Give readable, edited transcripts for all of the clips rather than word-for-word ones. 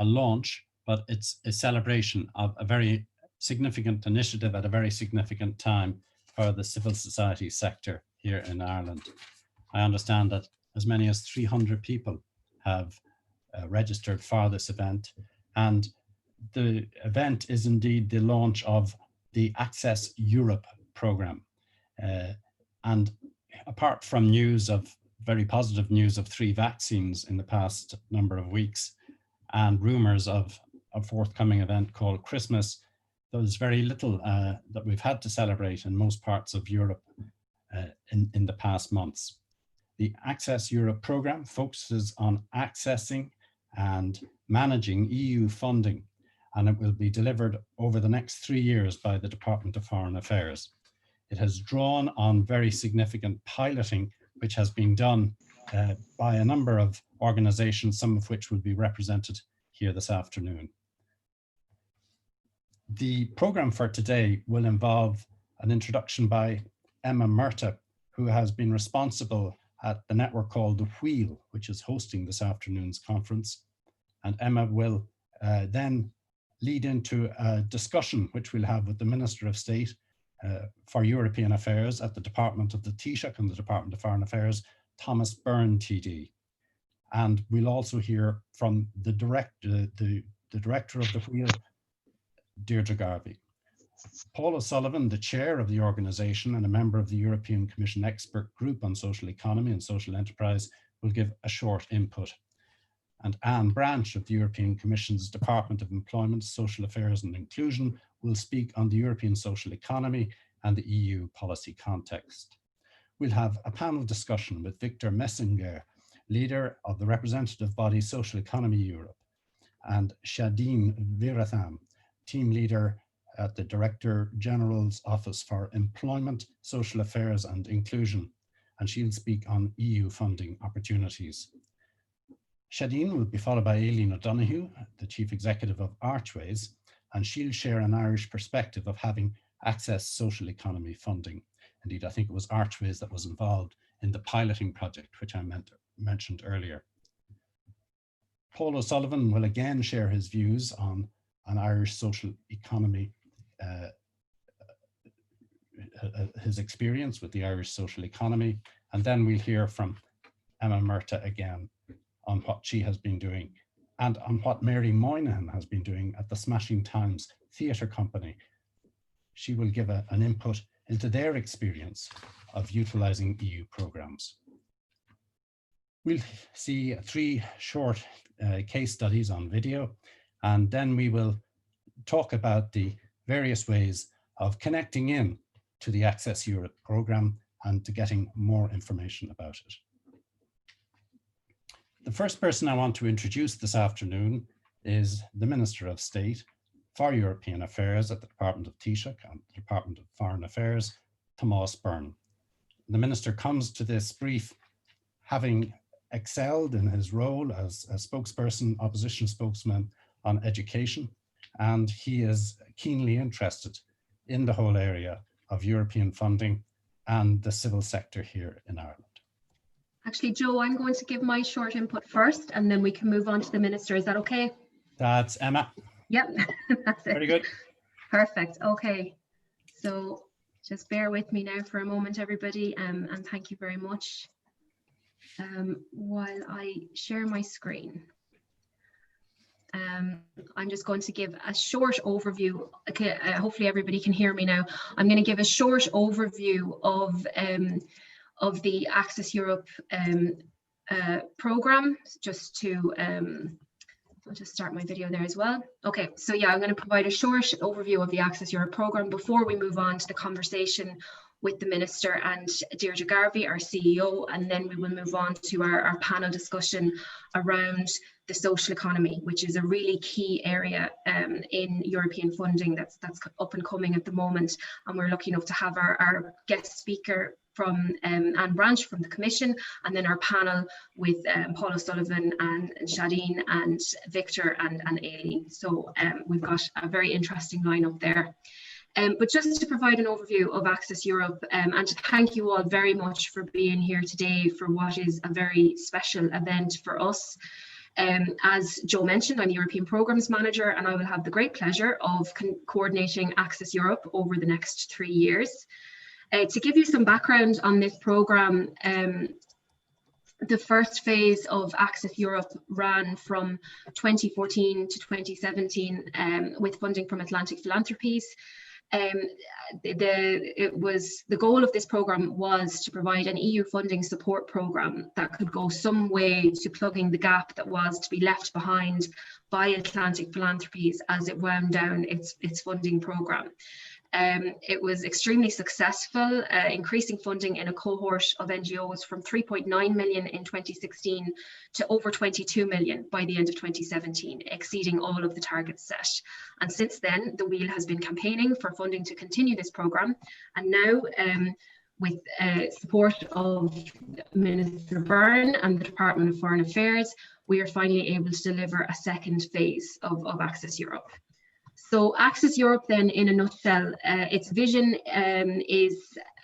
a launch, but it's a celebration of a very significant initiative at a very significant time for the civil society sector here in Ireland. I understand that as many as 300 people have registered for this event, and the event is indeed the launch of the Access Europe programme. And apart from very positive news of 3 vaccines in the past number of weeks, and rumours of a forthcoming event called Christmas, there's very little that we've had to celebrate in most parts of Europe in the past months. The Access Europe programme focuses on accessing and managing EU funding, and it will be delivered over the next 3 years by the Department of Foreign Affairs. It has drawn on very significant piloting, which has been done by a number of organisations, some of which will be represented here this afternoon. The programme for today will involve an introduction by Emma Murta, who has been responsible at the network called The Wheel, which is hosting this afternoon's conference. And Emma will then lead into a discussion which we'll have with the Minister of State for European Affairs at the Department of the Taoiseach and the Department of Foreign Affairs, Thomas Byrne TD. And we'll also hear from the director of The Wheel, Deirdre Garvey. Paul O'Sullivan, the chair of the organisation and a member of the European Commission Expert Group on Social Economy and Social Enterprise, will give a short input. And Anne Branch of the European Commission's Department of Employment, Social Affairs and Inclusion will speak on the European social economy and the EU policy context. We'll have a panel discussion with Victor Messinger, leader of the representative body Social Economy Europe, and Shadeen Viratham, team leader at the Director General's Office for Employment, Social Affairs and Inclusion, and she'll speak on EU funding opportunities. Shadeen will be followed by Aileen O'Donoghue, the Chief Executive of Archways, and she'll share an Irish perspective of having access social economy funding. Indeed, I think it was Archways that was involved in the piloting project, which I mentioned earlier. Paul O'Sullivan will again share his views on Irish social economy, his experience with the Irish social economy, and then we'll hear from Emma Murta again on what she has been doing and on what Mary Moynihan has been doing at the Smashing Times Theatre Company. She will give an input into their experience of utilising EU programmes. We'll see 3 short case studies on video, and then we will talk about the various ways of connecting in to the Access Europe programme and to getting more information about it. The first person I want to introduce this afternoon is the Minister of State for European Affairs at the Department of Taoiseach and the Department of Foreign Affairs, Thomas Byrne. The Minister comes to this brief having excelled in his role as a spokesperson, opposition spokesman on education, and he is keenly interested in the whole area of European funding and the civil sector here in Ireland. Actually, Joe, I'm going to give my short input first, and then we can move on to the Minister. Is that okay? That's Emma. Yep, that's it. Very good. Perfect. Okay. So just bear with me now for a moment, everybody, and thank you very much. While I share my screen, I'm just going to give a short overview. Okay, hopefully everybody can hear me now. I'm going to give a short overview of the Access Europe program, just to I'll just start my video there as well. Okay, so yeah, I'm going to provide a short overview of the Access Europe program before we move on to the conversation with the Minister and Deirdre Garvey, our CEO, and then we will move on to our panel discussion around the social economy, which is a really key area in European funding that's up and coming at the moment. And we're lucky enough to have our guest speaker from Anne Branch from the Commission, and then our panel with Paul O'Sullivan and Shadeen and Victor and Aileen. So we've got a very interesting lineup there. But just to provide an overview of Access Europe and to thank you all very much for being here today for what is a very special event for us. As Joe mentioned, I'm European Programmes Manager, and I will have the great pleasure of coordinating Access Europe over the next 3 years. To give you some background on this programme, the first phase of Access Europe ran from 2014 to 2017 with funding from Atlantic Philanthropies. The goal of this programme was to provide an EU funding support programme that could go some way to plugging the gap that was to be left behind by Atlantic Philanthropies as it wound down its funding programme. It was extremely successful, increasing funding in a cohort of NGOs from 3.9 million in 2016 to over 22 million by the end of 2017, exceeding all of the targets set. And since then, the wheel has been campaigning for funding to continue this programme. And now, with support of Minister Byrne and the Department of Foreign Affairs, we are finally able to deliver a second phase of Access Europe. So Access Europe then, in a nutshell, its vision is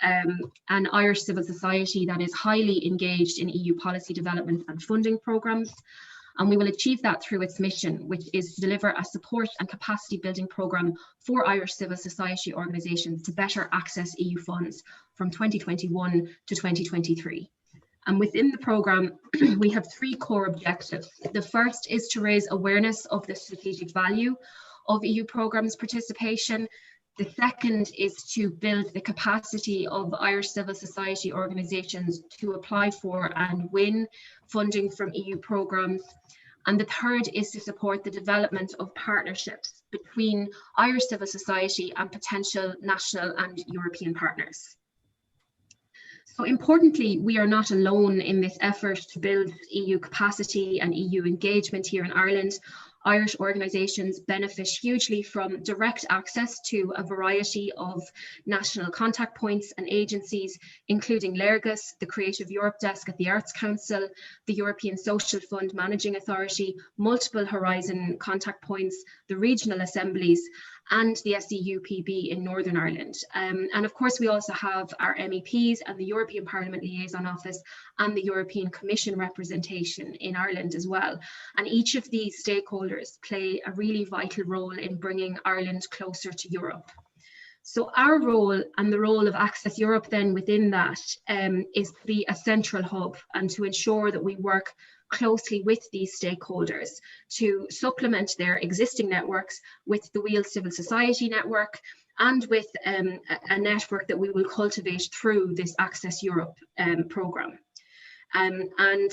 an Irish civil society that is highly engaged in EU policy development and funding programmes. And we will achieve that through its mission, which is to deliver a support and capacity building programme for Irish civil society organisations to better access EU funds from 2021 to 2023. And within the programme, we have 3 core objectives. The first is to raise awareness of the strategic value of EU programmes participation. The second is to build the capacity of Irish civil society organisations to apply for and win funding from EU programmes. And the third is to support the development of partnerships between Irish civil society and potential national and European partners. So importantly, we are not alone in this effort to build EU capacity and EU engagement here in Ireland. Irish organisations benefit hugely from direct access to a variety of national contact points and agencies, including Lergus, the Creative Europe Desk at the Arts Council, the European Social Fund Managing Authority, multiple Horizon contact points, the regional assemblies, and the SEUPB in Northern Ireland. And of course, we also have our MEPs and the European Parliament Liaison Office and the European Commission representation in Ireland as well. And each of these stakeholders play a really vital role in bringing Ireland closer to Europe. So our role and the role of Access Europe then within that is to be a central hub and to ensure that we work closely with these stakeholders to supplement their existing networks with the Wheel Civil Society network and with a network that we will cultivate through this Access Europe programme. I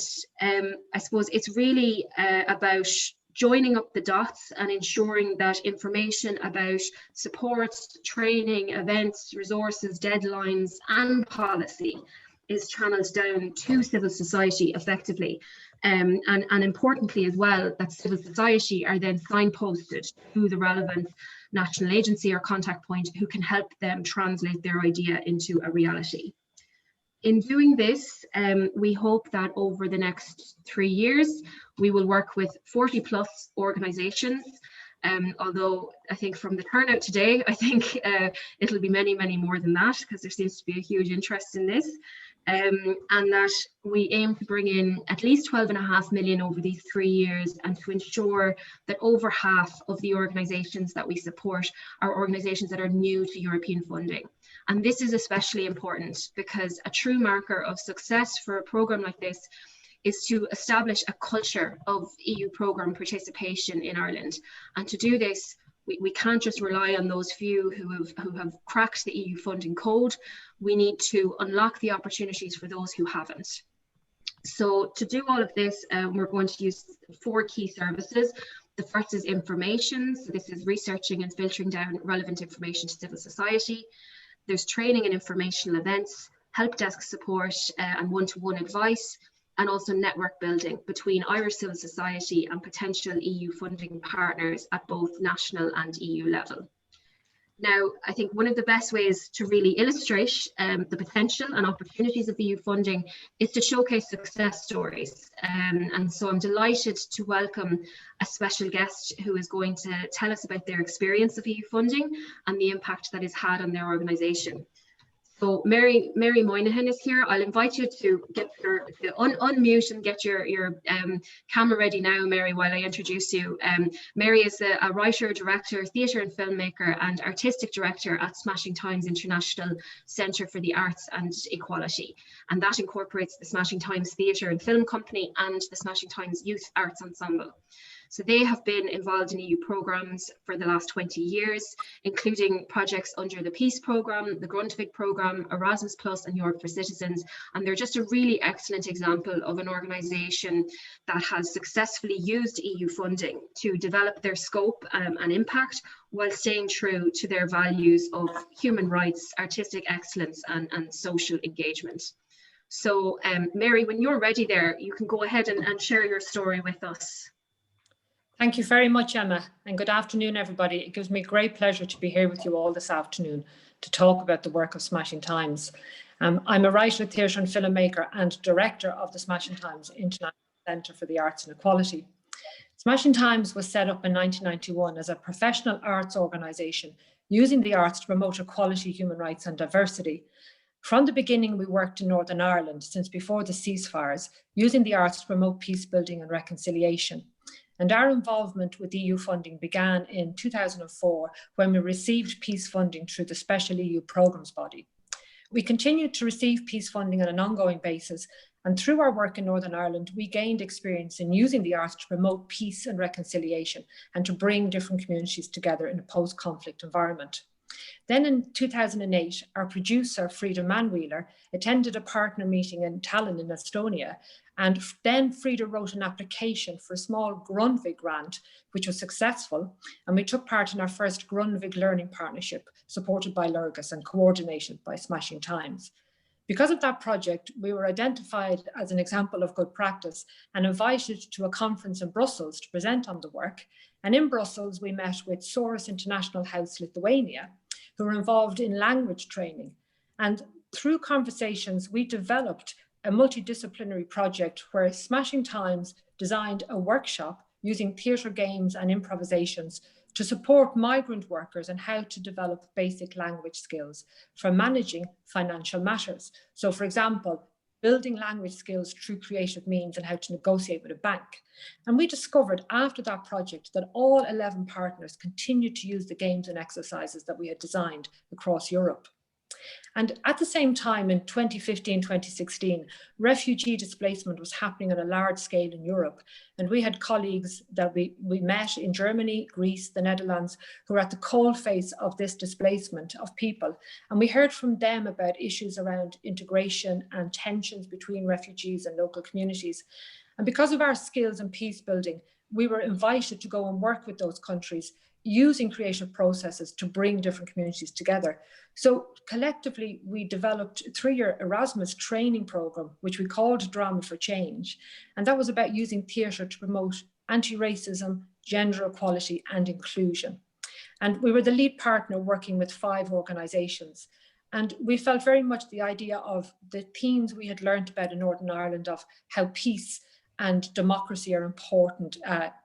suppose it's really about joining up the dots and ensuring that information about support, training, events, resources, deadlines and policy is channeled down to civil society effectively. And importantly as well, that civil society are then signposted to the relevant national agency or contact point who can help them translate their idea into a reality. In doing this, we hope that over the next 3 years, we will work with 40+ organisations. Although I think from the turnout today, I think it'll be many, many more than that because there seems to be a huge interest in this. And that we aim to bring in at least 12.5 million over these 3 years and to ensure that over half of the organisations that we support are organisations that are new to European funding. And this is especially important because a true marker of success for a programme like this is to establish a culture of EU programme participation in Ireland. And to do this, we can't just rely on those few who have cracked the EU funding code. We need to unlock the opportunities for those who haven't. So to do all of this, we're going to use 4 key services. The first is information. So this is researching and filtering down relevant information to civil society. There's training and informational events, help desk support and one-to-one advice, and also network building between Irish civil society and potential EU funding partners at both national and EU level. Now, I think one of the best ways to really illustrate the potential and opportunities of EU funding is to showcase success stories. And so I'm delighted to welcome a special guest who is going to tell us about their experience of EU funding and the impact that it's had on their organisation. So Mary Moynihan is here. I'll invite you to get unmute and get your camera ready now, Mary, while I introduce you. Mary is a writer, director, theatre and filmmaker, and artistic director at Smashing Times International Centre for the Arts and Equality. And that incorporates the Smashing Times Theatre and Film Company and the Smashing Times Youth Arts Ensemble. So they have been involved in EU programmes for the last 20 years, including projects under the Peace Programme, the Grundtvig Programme, Erasmus Plus and Europe for Citizens. And they're just a really excellent example of an organisation that has successfully used EU funding to develop their scope and impact while staying true to their values of human rights, artistic excellence and social engagement. So Mary, when you're ready there, you can go ahead and share your story with us. Thank you very much, Emma, and good afternoon, everybody. It gives me great pleasure to be here with you all this afternoon to talk about the work of Smashing Times. I'm a writer, theatre and filmmaker and director of the Smashing Times International Centre for the Arts and Equality. Smashing Times was set up in 1991 as a professional arts organisation using the arts to promote equality, human rights and diversity. From the beginning, we worked in Northern Ireland since before the ceasefires, using the arts to promote peace building and reconciliation. And our involvement with EU funding began in 2004 when we received peace funding through the Special EU Programmes Body. We continued to receive peace funding on an ongoing basis, and through our work in Northern Ireland, we gained experience in using the arts to promote peace and reconciliation and to bring different communities together in a post-conflict environment. Then in 2008, our producer, Frida Manwheeler, attended a partner meeting in Tallinn in Estonia. And then Frida wrote an application for a small Grundtvig grant, which was successful. And we took part in our first Grundtvig learning partnership, supported by Lurgus and coordinated by Smashing Times. Because of that project, we were identified as an example of good practice and invited to a conference in Brussels to present on the work. And in Brussels, we met with Soros International House Lithuania, who were involved in language training. And through conversations, we developed a multidisciplinary project where Smashing Times designed a workshop using theatre games and improvisations to support migrant workers and how to develop basic language skills for managing financial matters. So for example, building language skills through creative means and how to negotiate with a bank. And we discovered after that project that all 11 partners continued to use the games and exercises that we had designed across Europe. And at the same time, in 2015-2016, refugee displacement was happening on a large scale in Europe. And we had colleagues that we met in Germany, Greece, the Netherlands, who were at the coalface of this displacement of people. And we heard from them about issues around integration and tensions between refugees and local communities. And because of our skills in peace building, we were invited to go and work with those countries using creative processes to bring different communities together. So collectively, we developed a 3-year Erasmus training program, which we called Drama for Change. And that was about using theatre to promote anti-racism, gender equality and inclusion. And we were the lead partner working with 5 organisations. And we felt very much the idea of the themes we had learned about in Northern Ireland of how peace and democracy are important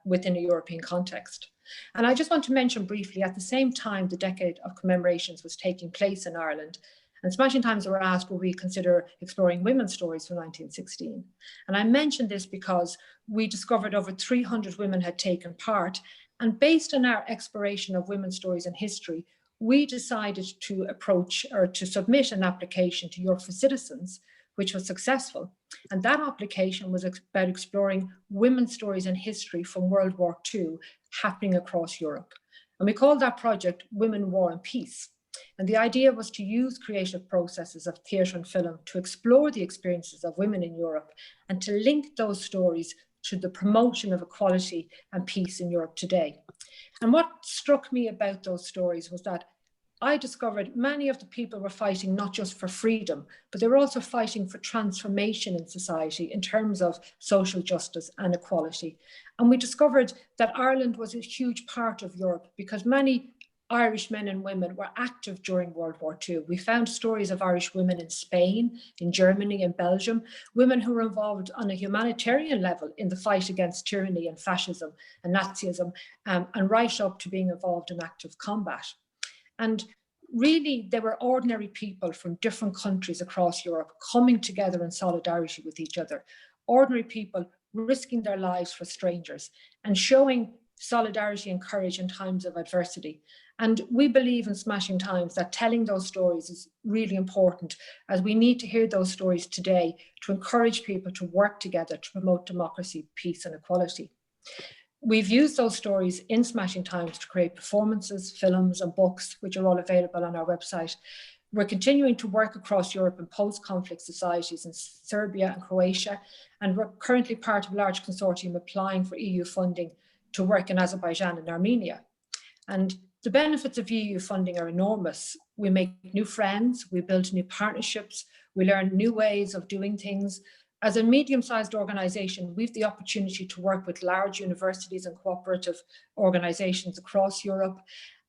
within a European context. And I just want to mention briefly, at the same time, the decade of commemorations was taking place in Ireland. And Smashing Times were asked, will we consider exploring women's stories from 1916? And I mention this because we discovered over 300 women had taken part. And based on our exploration of women's stories in history, we decided to approach or to submit an application to Europe for Citizens, which was successful. And that application was about exploring women's stories in history from World War II happening across Europe. And we called that project Women, War and Peace. And the idea was to use creative processes of theatre and film to explore the experiences of women in Europe and to link those stories to the promotion of equality and peace in Europe today. And what struck me about those stories was that I discovered many of the people were fighting not just for freedom, but they were also fighting for transformation in society in terms of social justice and equality. And we discovered that Ireland was a huge part of Europe because many Irish men and women were active during World War II. We found stories of Irish women in Spain, in Germany, in Belgium, women who were involved on a humanitarian level in the fight against tyranny and fascism and Nazism, and right up to being involved in active combat. And really, they were ordinary people from different countries across Europe coming together in solidarity with each other. Ordinary people risking their lives for strangers and showing solidarity and courage in times of adversity. And we believe in Smashing Times that telling those stories is really important, as we need to hear those stories today to encourage people to work together to promote democracy, peace and equality. We've used those stories in Smashing Times to create performances, films and books, which are all available on our website. We're continuing to work across Europe in post-conflict societies in Serbia and Croatia, and we're currently part of a large consortium applying for EU funding to work in Azerbaijan and Armenia. And the benefits of EU funding are enormous. We make new friends, we build new partnerships, we learn new ways of doing things. As a medium-sized organisation, we've the opportunity to work with large universities and cooperative organisations across Europe.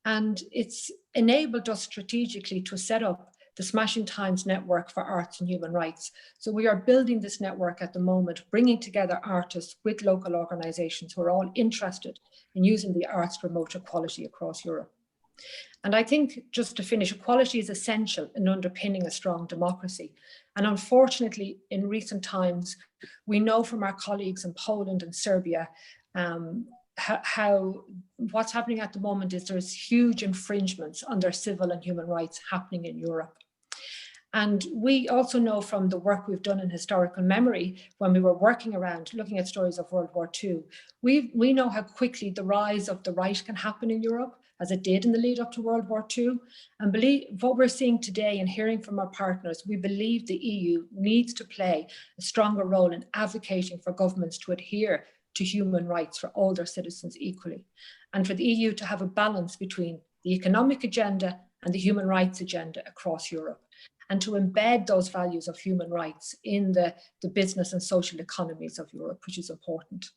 And it's enabled us strategically to set up the Smashing Times Network for Arts and Human Rights. So we are building this network at the moment, bringing together artists with local organisations who are all interested in using the arts to promote equality across Europe. And I think, just to finish, equality is essential in underpinning a strong democracy. And unfortunately, in recent times, we know from our colleagues in Poland and Serbia how what's happening at the moment is there's huge infringements on their civil and human rights happening in Europe. And we also know from the work we've done in historical memory, when we were working around looking at stories of World War II, we know how quickly the rise of the right can happen in Europe, as it did in the lead up to World War II. And what we're seeing today and hearing from our partners, we believe the EU needs to play a stronger role in advocating for governments to adhere to human rights for all their citizens equally, and for the EU to have a balance between the economic agenda and the human rights agenda across Europe, and to embed those values of human rights in the business and social economies of Europe, which is important.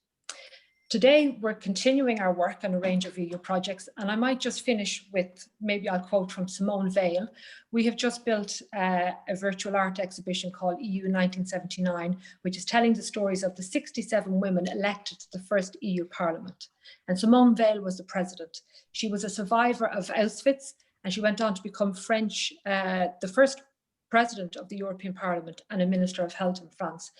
Today, we're continuing our work on a range of EU projects, and I might just finish with, maybe I'll quote from Simone Weil. We have just built a virtual art exhibition called EU 1979, which is telling the stories of the 67 women elected to the first EU Parliament. And Simone Weil was the president. She was a survivor of Auschwitz, and she went on to become the first president of the European Parliament and a Minister of Health in France.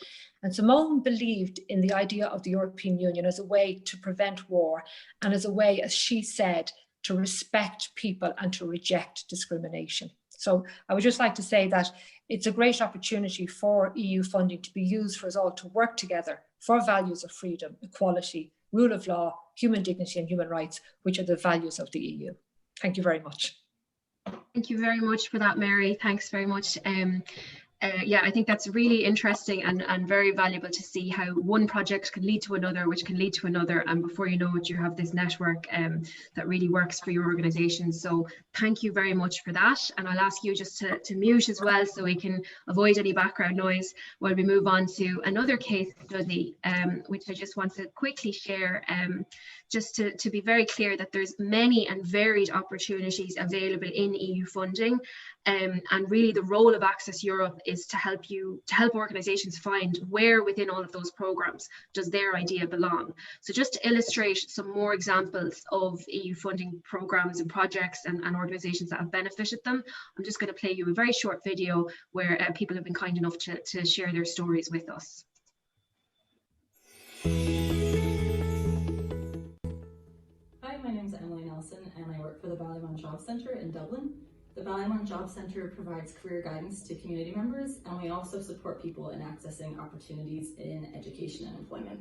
And Simone believed in the idea of the European Union as a way to prevent war and as a way, as she said, to respect people and to reject discrimination. So I would just like to say that it's a great opportunity for EU funding to be used for us all to work together for values of freedom, equality, rule of law, human dignity and human rights, which are the values of the EU. Thank you very much. Thank you very much for that, Mary. Thanks very much. Yeah, I think that's really interesting and very valuable to see how one project can lead to another, which can lead to another, and before you know it, you have this network that really works for your organisation. So thank you very much for that, and I'll ask you just to mute as well so we can avoid any background noise while we move on to another case study, which I just want to quickly share, just to be very clear that there's many and varied opportunities available in EU funding. And really the role of Access Europe is to help organisations find where within all of those programmes does their idea belong. So just to illustrate some more examples of EU funding programmes and projects and organisations that have benefited them, I'm just going to play you a very short video where people have been kind enough to share their stories with us. Hi, my name is Emily Nelson and I work for the Ballymun Job Centre in Dublin. The Ballymun Job Centre provides career guidance to community members, and we also support people in accessing opportunities in education and employment.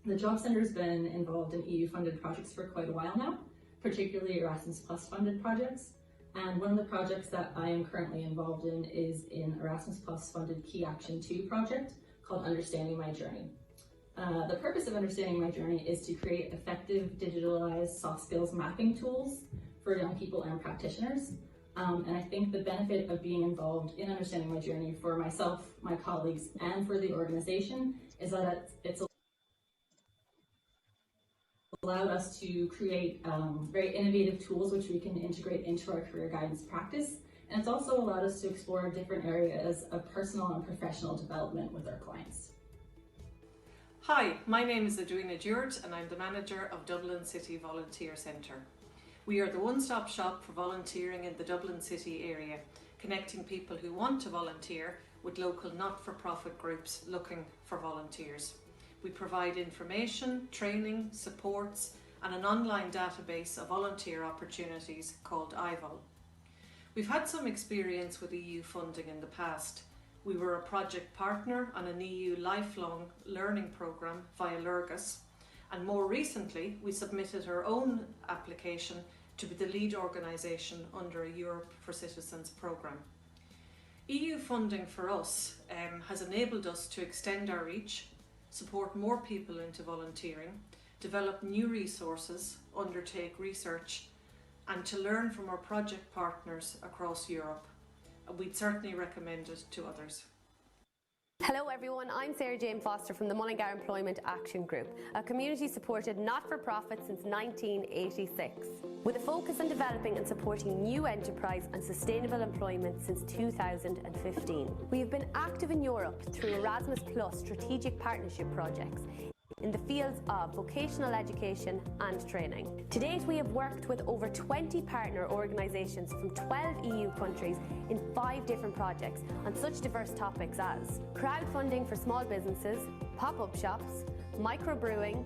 The Job Centre has been involved in EU funded projects for quite a while now, particularly Erasmus Plus funded projects. And one of the projects that I am currently involved in is in Erasmus Plus funded Key Action 2 project called Understanding My Journey. The purpose of Understanding My Journey is to create effective digitalized soft skills mapping tools for young people and practitioners. And I think the benefit of being involved in Understanding My Journey for myself, my colleagues, and for the organization is that it's allowed us to create very innovative tools which we can integrate into our career guidance practice. And it's also allowed us to explore different areas of personal and professional development with our clients. Hi, my name is Edwina Dewart and I'm the manager of Dublin City Volunteer Centre. We are the one-stop shop for volunteering in the Dublin city area, connecting people who want to volunteer with local not-for-profit groups looking for volunteers. We provide information, training, supports, and an online database of volunteer opportunities called IVOL. We've had some experience with EU funding in the past. We were a project partner on an EU lifelong learning programme via Lurgus, and more recently we submitted our own application to be the lead organisation under a Europe for Citizens programme. EU funding for us has enabled us to extend our reach, support more people into volunteering, develop new resources, undertake research, and to learn from our project partners across Europe. And we'd certainly recommend it to others. Hello everyone, I'm Sarah Jane Foster from the Mullingar Employment Action Group, a community supported not-for-profit since 1986, with a focus on developing and supporting new enterprise and sustainable employment since 2015. We have been active in Europe through Erasmus Plus strategic partnership projects in the fields of vocational education and training. To date, we have worked with over 20 partner organisations from 12 EU countries in 5 different projects on such diverse topics as crowdfunding for small businesses, pop-up shops, microbrewing,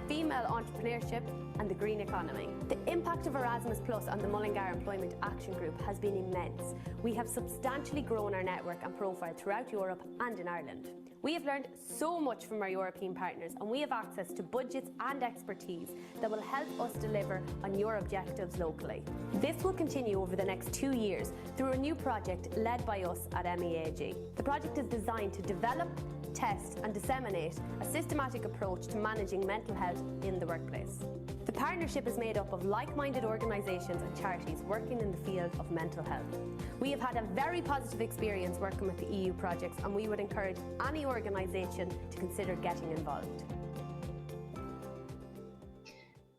female entrepreneurship and the green economy. The impact of Erasmus Plus on the Mullingar Employment Action Group has been immense. We have substantially grown our network and profile throughout Europe and in Ireland. We have learned so much from our European partners and we have access to budgets and expertise that will help us deliver on your objectives locally. This will continue over the next 2 years through a new project led by us at MEAG. The project is designed to develop, test and disseminate a systematic approach to managing mental health in the workplace. The partnership is made up of like-minded organisations and charities working in the field of mental health. We have had a very positive experience working with the EU projects and we would encourage any organisation to consider getting involved.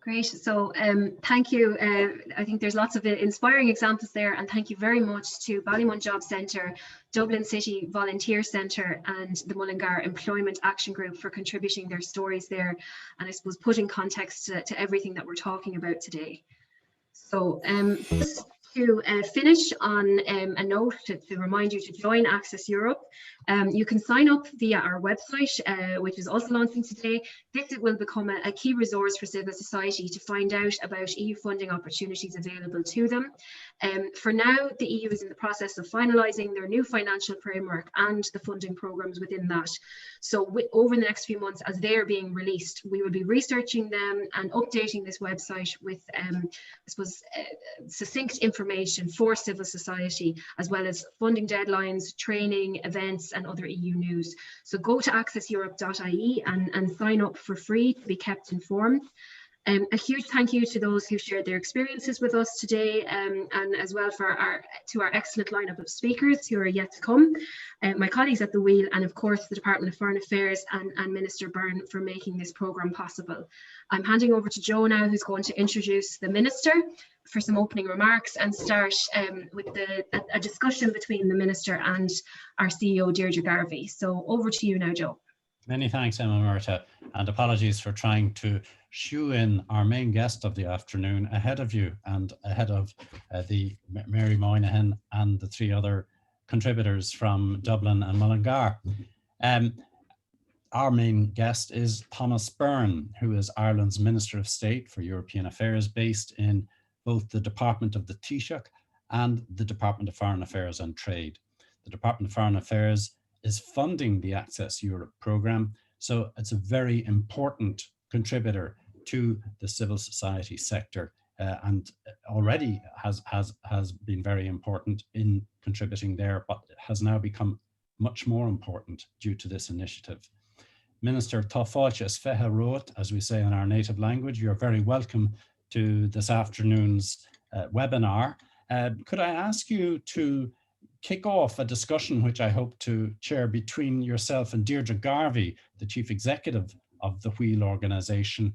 Great, so thank you. I think there's lots of inspiring examples there, and thank you very much to Ballymun Job Centre, Dublin City Volunteer Centre and the Mullingar Employment Action Group for contributing their stories there, and I suppose putting context to everything that we're talking about today. So just to finish on a note to remind you to join Access Europe. You can sign up via our website, which is also launching today. This will become a key resource for civil society to find out about EU funding opportunities available to them. For now, the EU is in the process of finalising their new financial framework and the funding programmes within that. So over the next few months, as they're being released, we will be researching them and updating this website with, I suppose, succinct information for civil society, as well as funding deadlines, training, events, and other EU news. So go to accesseurope.ie and sign up for free to be kept informed. A huge thank you to those who shared their experiences with us today, and as well to our excellent lineup of speakers who are yet to come, my colleagues at the wheel, and of course the Department of Foreign Affairs and Minister Byrne for making this programme possible. I'm handing over to Jo now, who's going to introduce the Minister for some opening remarks and start with a discussion between the Minister and our CEO Deirdre Garvey. So over to you now, Jo. Many thanks, Emma Murta, and apologies for trying to shoe in our main guest of the afternoon ahead of you and ahead of the Mary Moynihan and the 3 other contributors from Dublin and Mullingar. Our main guest is Thomas Byrne, who is Ireland's Minister of State for European Affairs, based in both the Department of the Taoiseach and the Department of Foreign Affairs and Trade. The Department of Foreign Affairs is funding the Access Europe programme, so it's a very important contributor to the civil society sector and already has been very important in contributing there, but has now become much more important due to this initiative. Minister Tá fáilte is feithe rud, as we say in our native language. You're very welcome to this afternoon's webinar. Could I ask you to kick off a discussion which I hope to chair between yourself and Deirdre Garvey, the Chief Executive of the Wheel organisation.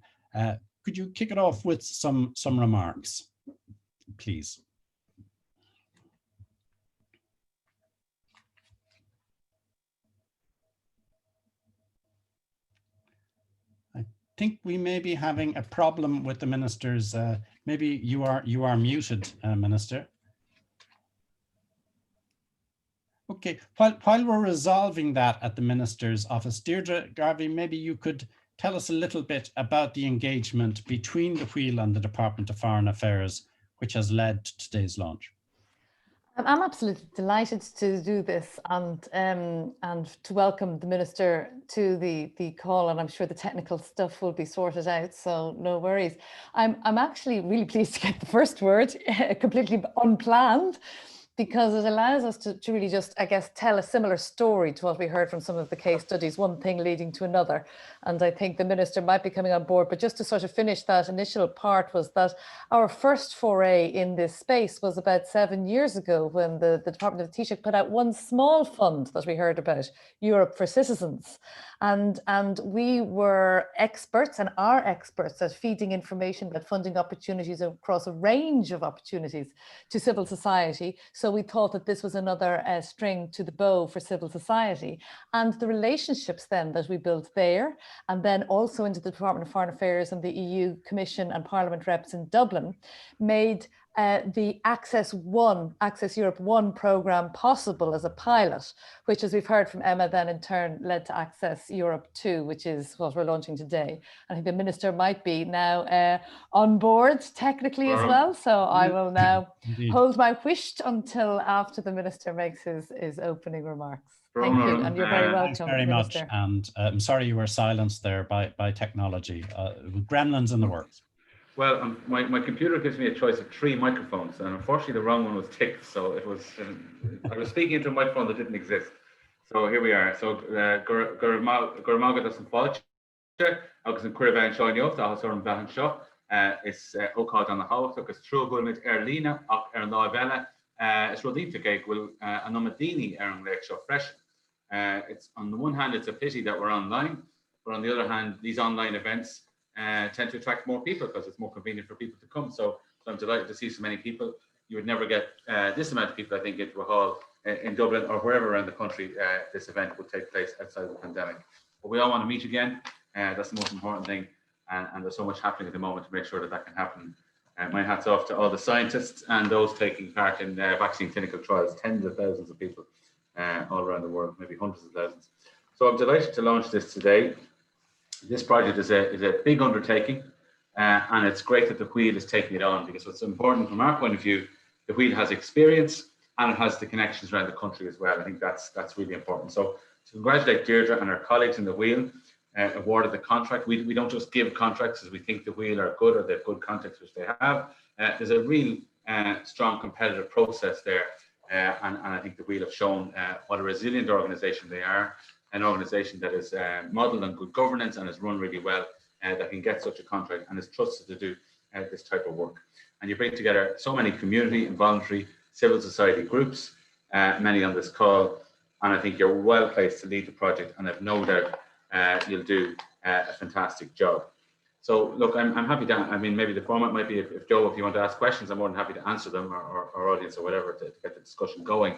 Could you kick it off with some remarks, please? think we may be having a problem with the minister's. Maybe you are muted, Minister. Okay, while we're resolving that at the minister's office, Deirdre Garvey, maybe you could tell us a little bit about the engagement between the Wheel and the Department of Foreign Affairs, which has led to today's launch. I'm absolutely delighted to do this and to welcome the Minister to the call, and I'm sure the technical stuff will be sorted out, so no worries. I'm actually really pleased to get the first word completely unplanned, because it allows us to really just, I guess, tell a similar story to what we heard from some of the case studies, one thing leading to another. And I think the Minister might be coming on board, but just to sort of finish that initial part was that our first foray in this space was about 7 years ago, when the Department of the Taoiseach put out one small fund that we heard about, Europe for Citizens. And we were experts and are experts at feeding information about funding opportunities across a range of opportunities to civil society. So we thought that this was another string to the bow for civil society. And the relationships then that we built there, and then also into the Department of Foreign Affairs and the EU Commission and Parliament reps in Dublin, made the Access Europe 1 programme possible as a pilot, which, as we've heard from Emma, then in turn led to Access Europe 2, which is what we're launching today. I think the Minister might be now on board technically as well, so I will now hold my wish until after the Minister makes his opening remarks. Thank you, and you're very welcome. Thanks very much, and I'm sorry you were silenced there by technology. Gremlins in the works. Well, my computer gives me a choice of 3 microphones, and unfortunately the wrong one was ticked, so it was, I was speaking into a microphone that didn't exist. So here we are. So, Gurmaga doesn't fudge. Agus an cuir bheith an seoinneocht, agus an bheith seo, is ócáid an na háach, agus trúgulmid lína ach an lá bheile, is rodíte geig will an nomadini an léig seo fresh. It's on the one hand, it's a pity that we're online, but on the other hand, these online events tend to attract more people because it's more convenient for people to come. So I'm delighted to see so many people. You would never get this amount of people, I think, into a hall in Dublin or wherever around the country this event would take place outside of the pandemic. But we all want to meet again. That's the most important thing. And there's so much happening at the moment to make sure that that can happen. My hat's off to all the scientists and those taking part in vaccine clinical trials, tens of thousands of people all around the world, maybe hundreds of thousands. So I'm delighted to launch this today. This project is a big undertaking, and it's great that the Wheel is taking it on, because what's important from our point of view, the Wheel has experience and it has the connections around the country as well. I think that's really important. So to congratulate Deirdre and our colleagues in the Wheel, awarded the contract. We don't just give contracts as we think the Wheel are good or they have good contacts, which they have. There's a real strong competitive process there, and I think the Wheel have shown what a resilient organisation they are. An organisation that is modelled on good governance and is run really well, that can get such a contract and is trusted to do this type of work. And you bring together so many community and voluntary civil society groups, many on this call, and I think you're well placed to lead the project, and I've no doubt you'll do a fantastic job. So look, I'm happy to, I mean, maybe the format might be if Joe, if you want to ask questions, I'm more than happy to answer them, or our audience or whatever, to get the discussion going.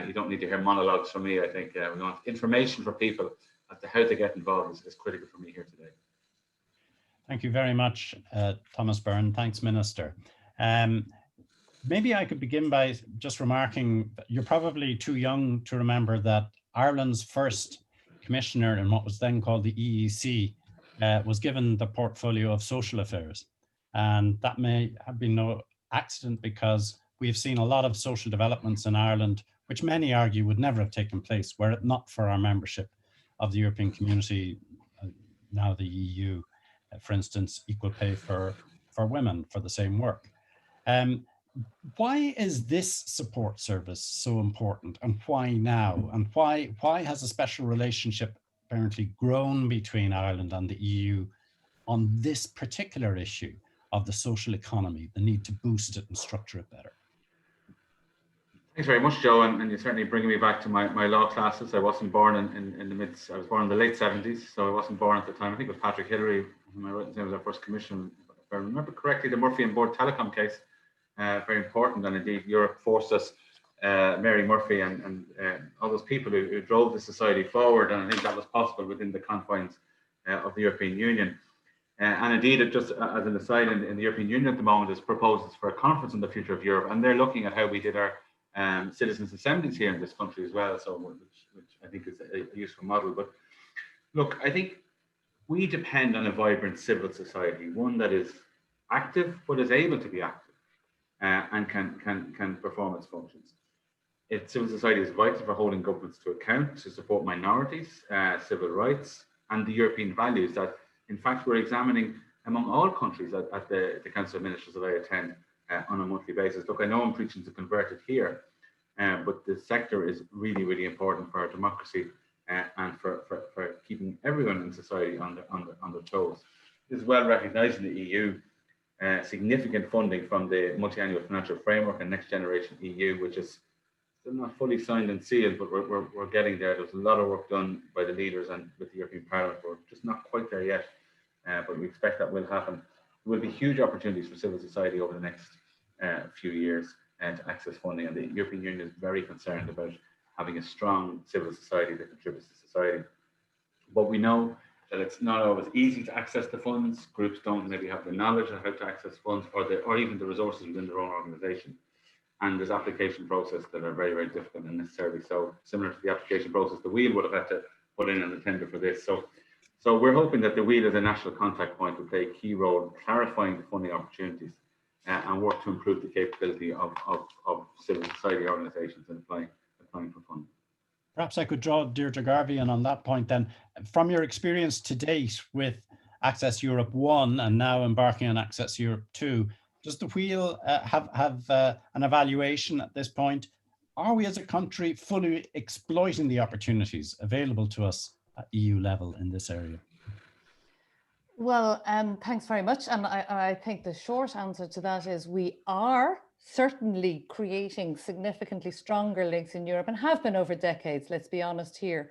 You don't need to hear monologues from me. I think we want information for people as to how to get involved is critical for me here today. Thank you very much, Thomas Byrne. Thanks, Minister. Maybe I could begin by just remarking that you're probably too young to remember that Ireland's first commissioner in what was then called the EEC was given the portfolio of social affairs. And that may have been no accident, because we've seen a lot of social developments in Ireland which many argue would never have taken place were it not for our membership of the European Community, now the EU, for instance, equal pay for women for the same work. Why is this support service so important, and why now? And why has a special relationship apparently grown between Ireland and the EU on this particular issue of the social economy, the need to boost it and structure it better? Thanks very much, Joe, and you're certainly bringing me back to my law classes. I wasn't born in the I was born in the late 70s, so I wasn't born at the time. I think it was Patrick Hillary, whom I wrote in was our first commission. If I remember correctly, the Murphy and Board Telecom case, very important, and indeed Europe forced us, Mary Murphy and all those people who drove the society forward, and I think that was possible within the confines of the European Union. And indeed, it just as an aside, in the European Union at the moment is proposals for a conference on the future of Europe, and they're looking at how we did our citizens' assemblies here in this country as well. So, which I think is a useful model. But look, I think we depend on a vibrant civil society, one that is active but is able to be active and can perform its functions. Civil society is vital for holding governments to account, to support minorities, civil rights, and the European values that, in fact, we're examining among all countries at the Council of Ministers that I attend on a monthly basis. Look, I know I'm preaching to converted here, but the sector is really, really important for our democracy and for keeping everyone in society on their toes. This is well recognised in the EU. Significant funding from the Multi-Annual Financial Framework and Next Generation EU, which is still not fully signed and sealed, but we're getting there. There's a lot of work done by the leaders and with the European Parliament. We're just not quite there yet, but we expect that will happen. There will be huge opportunities for civil society over the next few years to access funding, and the European Union is very concerned about having a strong civil society that contributes to society. But we know that it's not always easy to access the funds. Groups don't maybe have the knowledge of how to access funds or even the resources within their own organisation. And there's application processes that are very, very difficult and necessarily so similar to the application process the Wheel would have had to put in the tender for this. So we're hoping that the Wheel as a national contact point will play a key role in clarifying the funding opportunities and work to improve the capability of civil society organisations in applying for funding. Perhaps I could draw Deirdre Garvey in on that point then. From your experience to date with Access Europe 1 and now embarking on Access Europe 2, does the Wheel have an evaluation at this point? Are we as a country fully exploiting the opportunities available to us at EU level in this area? Well, thanks very much. And I think the short answer to that is we are certainly creating significantly stronger links in Europe and have been over decades, let's be honest here.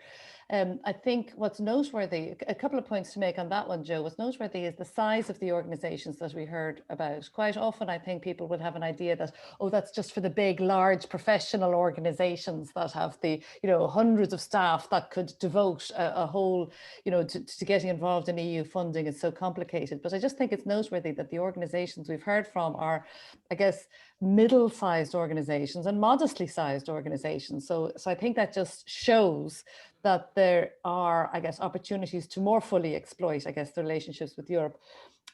I think what's noteworthy, a couple of points to make on that one, Joe, what's noteworthy is the size of the organizations that we heard about. Quite often, I think people would have an idea that, oh, that's just for the big, large professional organizations that have the, hundreds of staff that could devote a whole, to getting involved in EU funding. It's so complicated. But I just think it's noteworthy that the organizations we've heard from are, I guess, middle-sized organizations and modestly sized organizations. So I think that just shows that there are, I guess, opportunities to more fully exploit, I guess, the relationships with Europe.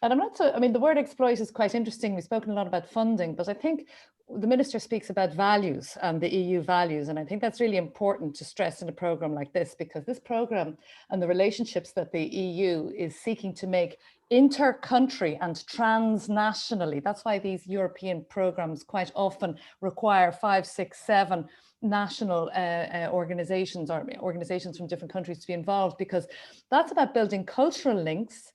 And the word exploit is quite interesting. We've spoken a lot about funding, but I think the Minister speaks about values and the EU values. And I think that's really important to stress in a program like this, because this program and the relationships that the EU is seeking to make inter-country and transnationally, that's why these European programs quite often require 5, 6, 7 national organizations or organizations from different countries to be involved, because that's about building cultural links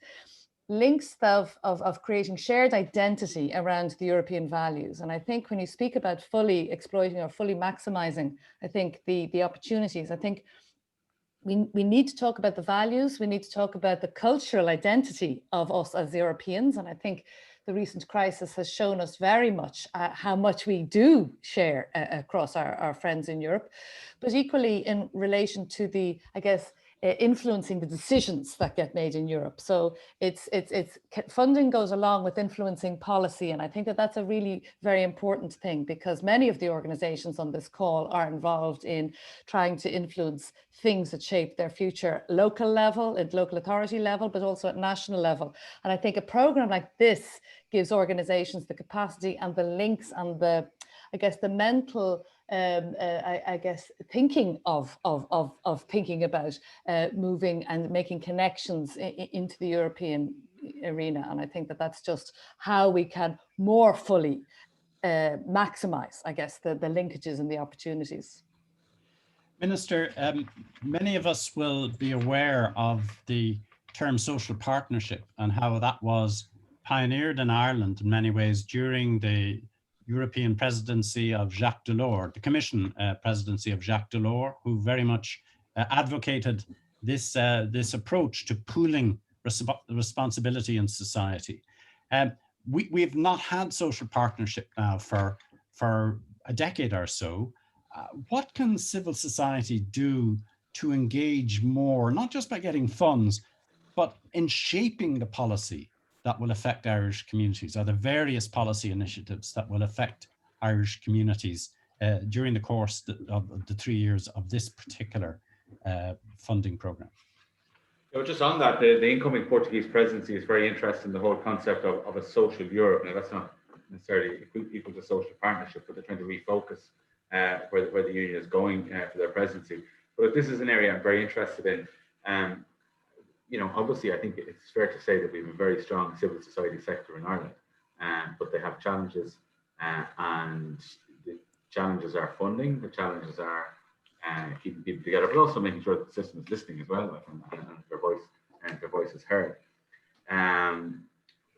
of creating shared identity around the European values. And I think when you speak about fully exploiting or fully maximizing, I think the opportunities, I think we need to talk about the values, we need to talk about the cultural identity of us as Europeans. And I think the recent crisis has shown us very much how much we do share across our friends in Europe, but equally in relation to the, I guess, influencing the decisions that get made in Europe. So it's funding goes along with influencing policy. And I think that that's a really very important thing, because many of the organizations on this call are involved in trying to influence things that shape their future local level, at local authority level, but also at national level. And I think a program like this gives organizations the capacity and the links and the, I guess, the mental thinking of thinking about moving and making connections into the European arena. And I think that that's just how we can more fully maximize, I guess, the linkages and the opportunities. Minister, many of us will be aware of the term social partnership and how that was pioneered in Ireland in many ways during the European presidency of Jacques Delors, the Commission presidency of Jacques Delors, who very much advocated this approach to pooling responsibility in society. We've not had social partnership now for a decade or so. What can civil society do to engage more, not just by getting funds, but in shaping the policy that will affect Irish communities? Are there various policy initiatives that will affect Irish communities during the course of the 3 years of this particular funding programme? So just on that, the incoming Portuguese presidency is very interested in the whole concept of a social Europe. Now, that's not necessarily equal to social partnership, but they're trying to refocus where the union is going for their presidency. But this is an area I'm very interested in. Obviously, I think it's fair to say that we have a very strong civil society sector in Ireland, but they have challenges, and the challenges are funding, the challenges are keeping people together, but also making sure that the system is listening as well, and their voice is heard.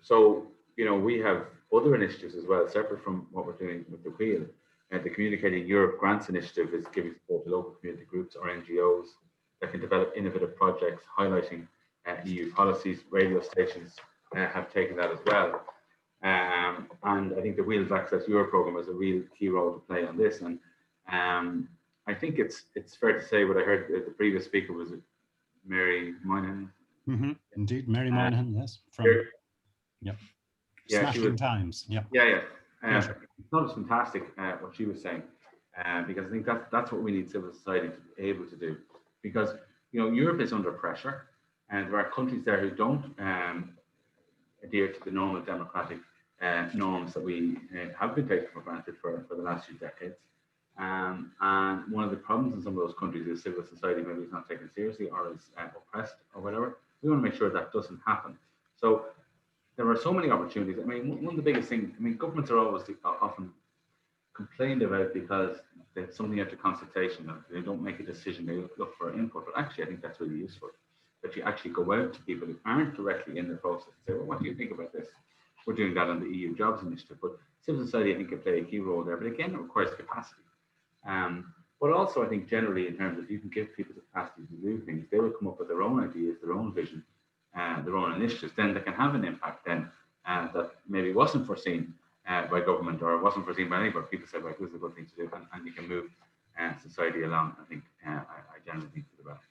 So we have other initiatives as well, separate from what we're doing with the Wheel. The Communicating Europe Grants Initiative is giving support to local community groups or NGOs that can develop innovative projects highlighting EU policies. Radio stations have taken that as well. And I think the Wheels Access Europe programme has a real key role to play on this. And I think it's fair to say what I heard the previous speaker was Mary Moynihan. Mm-hmm. Indeed, Mary Moynihan, yes. From Smashing Times. Yeah. That was fantastic what she was saying, because I think that's what we need civil society to be able to do. Because Europe is under pressure, and there are countries there who don't adhere to the normal democratic norms that we have been taking for granted for the last few decades. And one of the problems in some of those countries is civil society maybe is not taken seriously or is oppressed or whatever. We want to make sure that doesn't happen. So there are so many opportunities. I mean, one of the biggest things, governments are always often complained about because there's something after consultation, and they don't make a decision, they look for input. But actually, I think that's really useful, that you actually go out to people who aren't directly in the process and say, well, what do you think about this? We're doing that on the EU Jobs Initiative, but civil society, I think, can play a key role there. But again, it requires capacity. But also, I think generally, in terms of you can give people the capacity to do things, they will come up with their own ideas, their own vision, their own initiatives. Then they can have an impact then that maybe wasn't foreseen by government or wasn't foreseen by anybody. People say, well, this is a good thing to do, and you can move society along. I think I generally think for the best.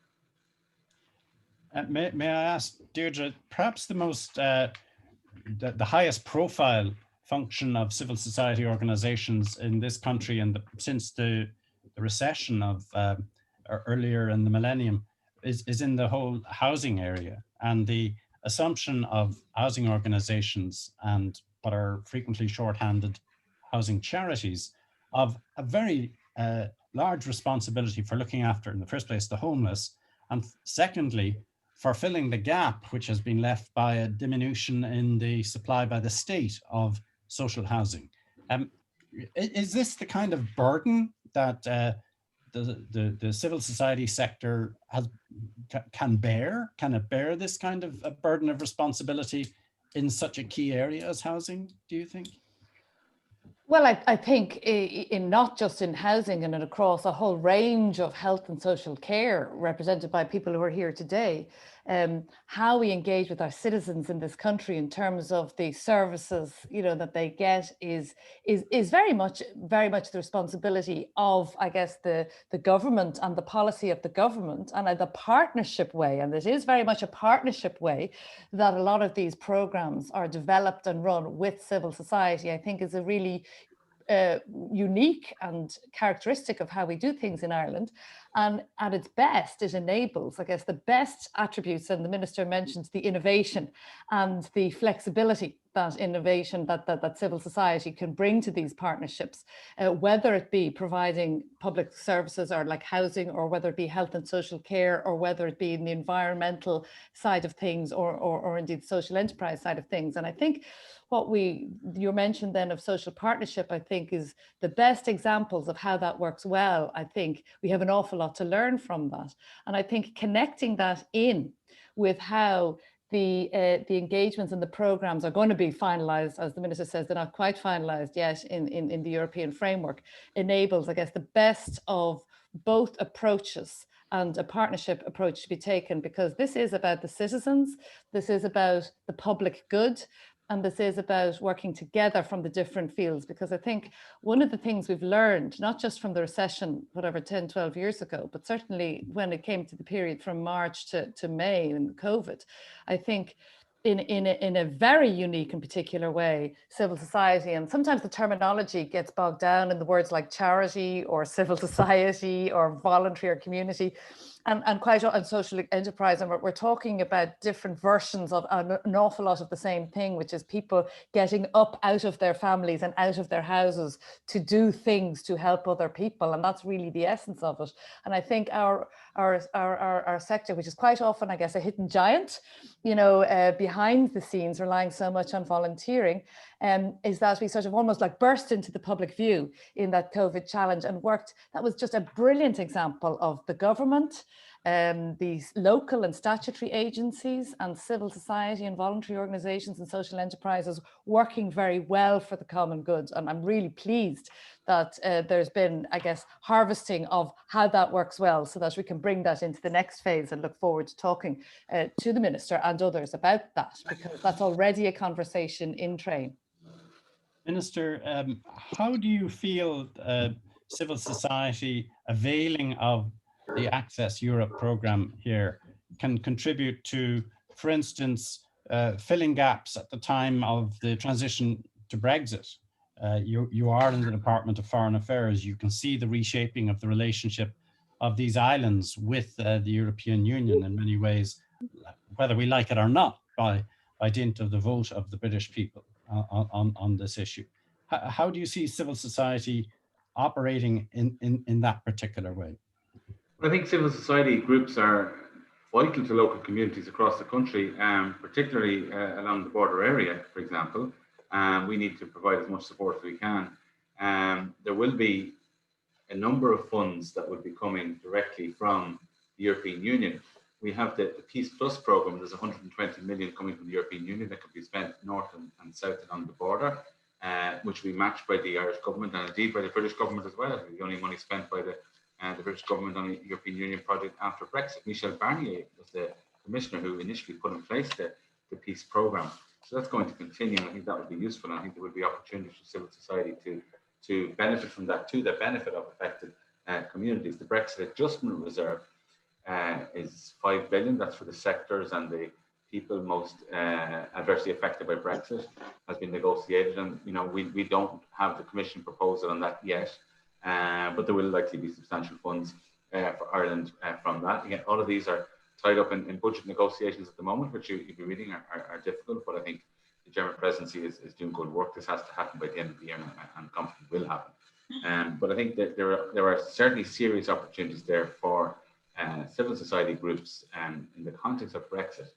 May I ask, Deirdre, perhaps the most, the highest profile function of civil society organizations in this country and since the recession of earlier in the millennium is in the whole housing area, and the assumption of housing organizations and what are frequently shorthanded housing charities of a very large responsibility for looking after, in the first place, the homeless, and secondly, for filling the gap which has been left by a diminution in the supply by the state of social housing. Is this the kind of burden that the civil society sector can bear? Can it bear this kind of a burden of responsibility in such a key area as housing, do you think? Well, I think in not just in housing and across a whole range of health and social care represented by people who are here today, how we engage with our citizens in this country in terms of the services, that they get is very much the responsibility of, I guess, the government and the policy of the government, and the partnership way, and it is very much a partnership way that a lot of these programs are developed and run with civil society. I think is a really unique and characteristic of how we do things in Ireland. And at its best, it enables, I guess, the best attributes, and the Minister mentioned the innovation and the flexibility that civil society can bring to these partnerships, whether it be providing public services or like housing, or whether it be health and social care, or whether it be in the environmental side of things, or indeed social enterprise side of things. And I think you mentioned then of social partnership, I think is the best examples of how that works well. I think we have an awful lot to learn from that. And I think connecting that in with how the engagements and the programs are going to be finalized, as the Minister says, they're not quite finalized yet in the European framework, enables, I guess, the best of both approaches and a partnership approach to be taken, because this is about the citizens, this is about the public good, and this is about working together from the different fields. Because I think one of the things we've learned, not just from the recession, 10, 12 years ago, but certainly when it came to the period from March to May and COVID, I think in a very unique and particular way, civil society. And sometimes the terminology gets bogged down in the words like charity or civil society or voluntary or community. And quite and social enterprise, and we're talking about different versions of an awful lot of the same thing, which is people getting up out of their families and out of their houses to do things to help other people, and that's really the essence of it. And I think our sector, which is quite often, I guess, a hidden giant, you know, behind the scenes, relying so much on volunteering, is that we sort of almost like burst into the public view in that COVID challenge and worked. That was just a brilliant example of the government, these local and statutory agencies and civil society and voluntary organizations and social enterprises working very well for the common good. And I'm really pleased that there's been, I guess, harvesting of how that works well, so that we can bring that into the next phase, and look forward to talking to the Minister and others about that, because that's already a conversation in train. Minister, how do you feel civil society availing of the Access Europe programme here can contribute to, for instance, filling gaps at the time of the transition to Brexit? You are in the Department of Foreign Affairs. You can see the reshaping of the relationship of these islands with the European Union in many ways, whether we like it or not, by dint of the vote of the British people on this issue. How do you see civil society operating in that particular way? I think civil society groups are vital to local communities across the country, particularly along the border area, for example. We need to provide as much support as we can. There will be a number of funds that will be coming directly from the European Union. We have the Peace Plus programme. There's 120 million coming from the European Union that could be spent north and south along the border, which will be matched by the Irish government and indeed by the British government as well. The only money spent by the British government on the European Union project after Brexit. Michel Barnier was the commissioner who initially put in place the Peace programme. So that's going to continue, and I think that would be useful. And I think there would be opportunities for civil society to benefit from that, to the benefit of affected communities. The Brexit Adjustment Reserve is 5 billion. That's for the sectors and the people most adversely affected by Brexit, has been negotiated. And, you know, we don't have the Commission proposal on that yet. But there will likely be substantial funds for Ireland from that. Again, all of these are tied up in budget negotiations at the moment, which you'll be reading are difficult, but I think the German presidency is doing good work. This has to happen by the end of the year, and confidently will happen. But I think that there are certainly serious opportunities there for civil society groups in the context of Brexit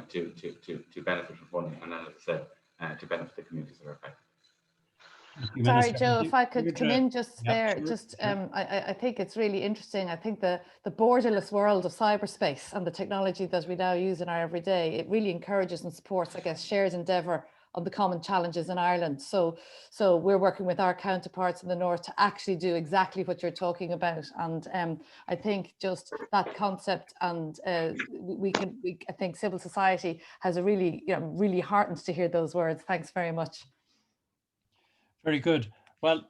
to benefit from funding, and as I said, to benefit the communities that are affected. Sorry, Joe, if I could come in just there, sure. I think it's really interesting. I think the borderless world of cyberspace and the technology that we now use in our everyday, it really encourages and supports, I guess, shared endeavour on the common challenges in Ireland. So we're working with our counterparts in the north to actually do exactly what you're talking about. And I think just that concept, and I think civil society has a really, really heartened to hear those words. Thanks very much. Very good. Well,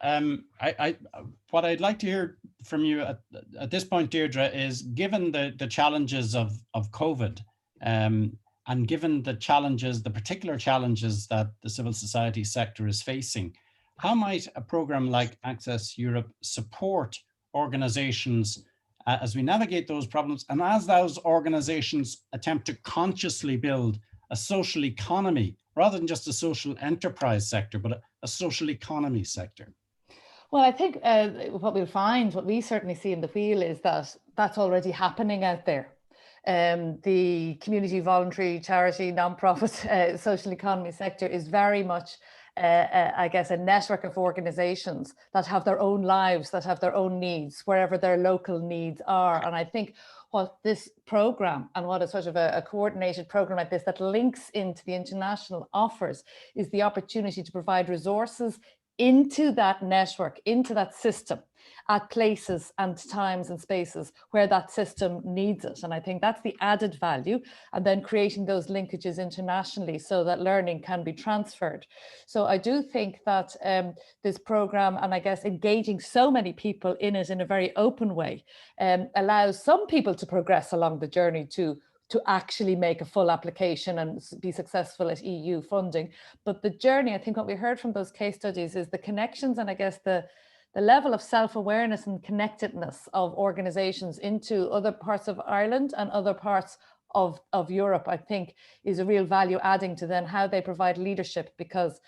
what I'd like to hear from you at this point, Deirdre, is given the challenges of COVID, and given the particular challenges that the civil society sector is facing, how might a program like Access Europe support organizations as we navigate those problems, and as those organizations attempt to consciously build a social economy, rather than just a social enterprise sector, but a social economy sector? Well, I think what we certainly see in the wheel is that that's already happening out there. The community, voluntary, charity, non-profit, social economy sector is very much, I guess, a network of organizations that have their own lives, that have their own needs, wherever their local needs are. And I think what this program and what a sort of a coordinated program like this that links into the international offers is the opportunity to provide resources into that network, into that system, at places and times and spaces where that system needs it. And I think that's the added value, and then creating those linkages internationally so that learning can be transferred. So I do think that this program, and I guess engaging so many people in it in a very open way, allows some people to progress along the journey to to actually make a full application and be successful at EU funding. But the journey, I think what we heard from those case studies is the connections, and I guess the level of self-awareness and connectedness of organizations into other parts of Ireland and other parts of Europe, I think is a real value adding to then how they provide leadership, because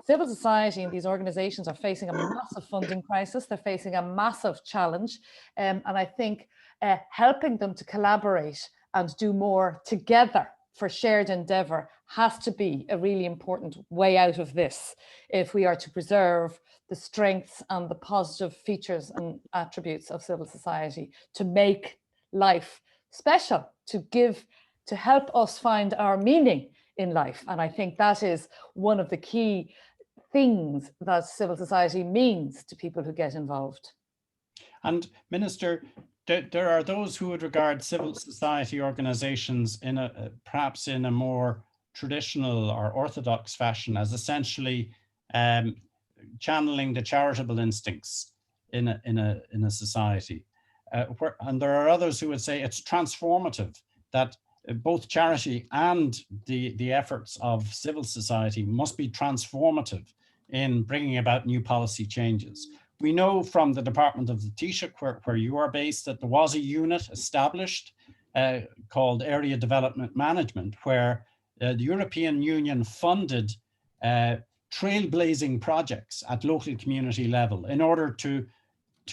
civil society and these organizations are facing a massive funding crisis. They're facing a massive challenge. And I think helping them to collaborate and do more together for shared endeavour has to be a really important way out of this if we are to preserve the strengths and the positive features and attributes of civil society, to make life special, to help us find our meaning in life. And I think that is one of the key things that civil society means to people who get involved. And Minister, there are those who would regard civil society organizations perhaps in a more traditional or orthodox fashion as essentially channeling the charitable instincts in a society. And there are others who would say it's transformative, that both charity and the efforts of civil society must be transformative in bringing about new policy changes. We know from the Department of the Taoiseach, where you are based, that there was a unit established called Area Development Management, where the European Union funded trailblazing projects at local community level in order to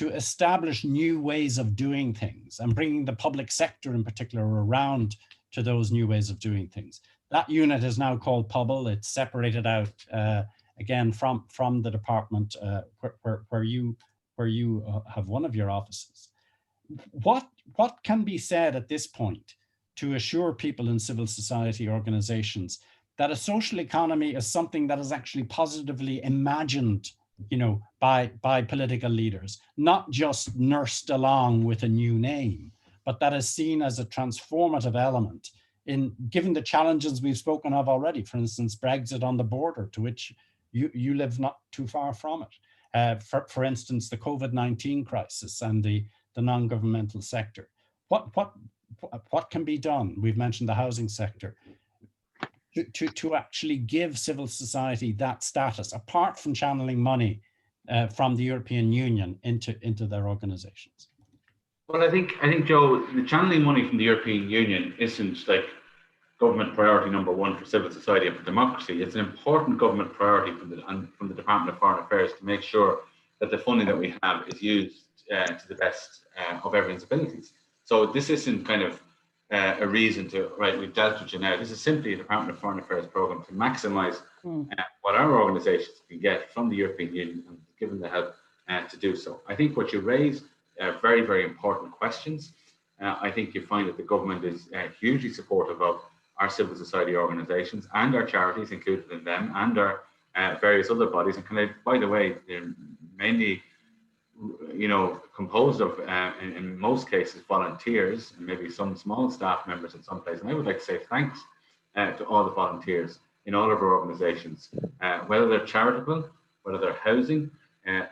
establish new ways of doing things and bringing the public sector in particular around to those new ways of doing things. That unit is now called PUBL. It's separated out again from the department where you have one of your offices. What can be said at this point to assure people in civil society organizations that a social economy is something that is actually positively imagined, by political leaders, not just nursed along with a new name, but that is seen as a transformative element given the challenges we've spoken of already, for instance, Brexit on the border, to which you live not too far from it. For instance, the COVID-19 crisis and the non-governmental sector. What can be done? We've mentioned the housing sector to actually give civil society that status, apart from channeling money from the European Union into their organizations. Well, I think Joe, the channeling money from the European Union isn't like government priority number one for civil society and for democracy. It's an important government priority from the Department of Foreign Affairs to make sure that the funding that we have is used to the best of everyone's abilities. So this isn't kind of a reason to, right, we've dealt with you now. This is simply a Department of Foreign Affairs program to maximize what our organizations can get from the European Union and given the help to do so. I think what you raise are very, very important questions. I think you find that the government is hugely supportive of our civil society organizations and our charities included in them, and our various other bodies. And by the way, they're mainly composed of, in most cases, volunteers, and maybe some small staff members in some places. And I would like to say thanks to all the volunteers in all of our organizations, whether they're charitable, whether they're housing,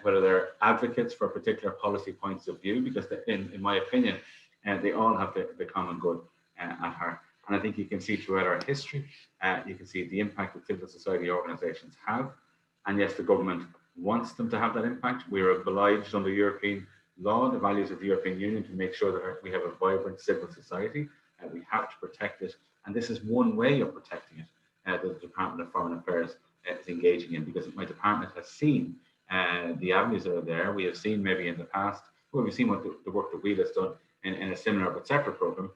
whether they're advocates for particular policy points of view, because in my opinion, they all have the common good at heart. And I think you can see throughout our history, you can see the impact that civil society organizations have. And yes, the government wants them to have that impact. We are obliged under European law, the values of the European Union, to make sure that we have a vibrant civil society, and we have to protect it. And this is one way of protecting it that the Department of Foreign Affairs is engaging in, because my department has seen the avenues that are there. We have seen maybe in the past, we've seen what the work that Wheel has done in a similar but separate program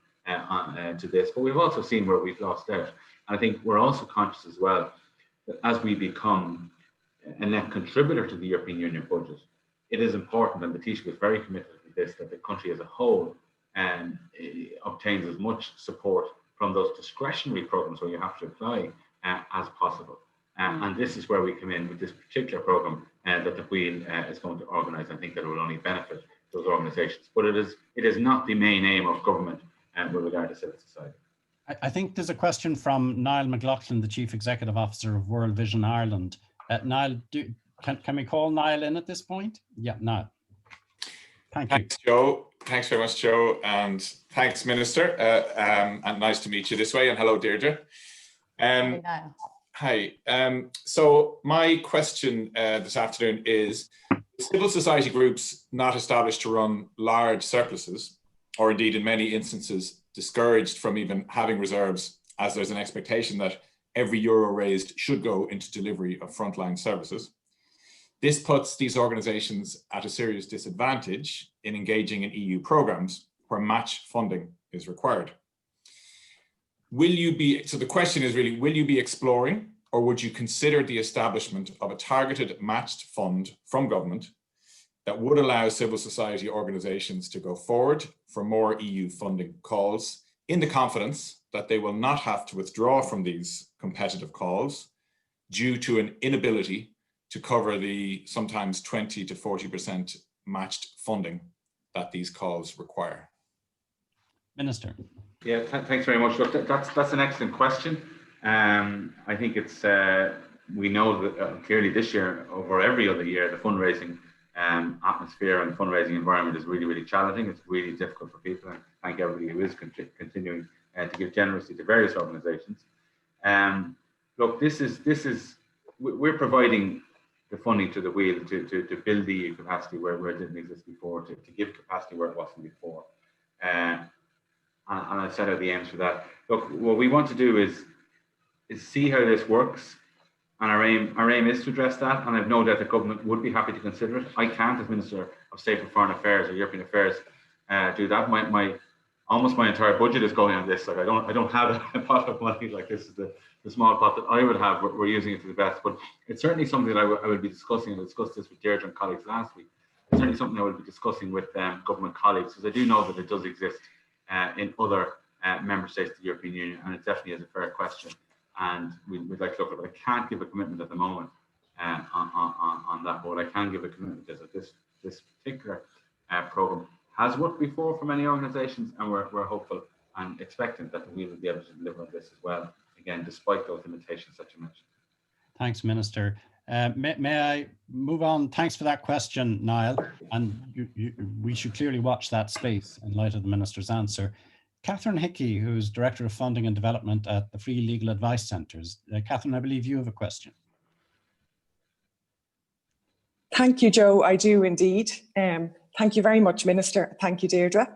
to this, but we've also seen where we've lost out. And I think we're also conscious as well that as we become a net contributor to the European Union budget, it is important, and the Taoiseach was very committed to this, that the country as a whole obtains as much support from those discretionary programs where you have to apply as possible. And this is where we come in with this particular program that the Wheel is going to organise. I think that it will only benefit those organisations, but it is not the main aim of government with regard to civil society. I think there's a question from Niall McLaughlin, the Chief Executive Officer of World Vision Ireland. Niall, can we call Niall in at this point? Yeah, Niall. Thanks, Joe. Thanks very much, Joe, and thanks, Minister. And nice to meet you this way. And hello, Deirdre. Hi. So my question this afternoon is: civil society groups not established to run large surpluses, or indeed in many instances discouraged from even having reserves, as there's an expectation that every euro raised should go into delivery of frontline services. This puts these organisations at a serious disadvantage in engaging in EU programmes where match funding is required. So the question is really, will you be exploring, or would you consider the establishment of a targeted matched fund from government that would allow civil society organisations to go forward for more EU funding calls in the confidence that they will not have to withdraw from these competitive calls due to an inability to cover the sometimes 20 to 40% matched funding that these calls require? Minister. Yeah, thanks very much. Look, that's an excellent question. I think it's, we know that clearly this year, over every other year, the fundraising atmosphere and fundraising environment is really, really challenging. It's really difficult for people, and thank everybody who is continuing to give generously to various organisations. Look, we're providing the funding to the wheel to build the EU capacity where it didn't exist before, to give capacity where it wasn't before. And I set out the aims for that. Look, what we want to do is see how this works, and our aim is to address that, and I've no doubt the government would be happy to consider it. I can't, as Minister of State for Foreign Affairs or European Affairs, do that. Almost my entire budget is going on this. Like I don't have a pot of money like this is the small pot that I would have. We're using it to the best, but it's certainly something that I would be discussing, and I discussed this with Deirdre and colleagues last week. It's certainly something I will be discussing with government colleagues, because I do know that it does exist in other member states of the European Union, and it definitely is a fair question, and we'd like to look at it. I can't give a commitment at the moment on that, but what I can give a commitment is that this particular programme has worked before for many organisations, and we're hopeful and expectant that we will be able to deliver on this as well, again, despite those limitations that you mentioned. Thanks, Minister. May I move on? Thanks for that question, Niall. And we should clearly watch that space in light of the Minister's answer. Catherine Hickey, who's Director of Funding and Development at the Free Legal Advice Centres. Catherine, I believe you have a question. Thank you, Joe. I do indeed. Thank you very much, Minister. Thank you, Deirdre.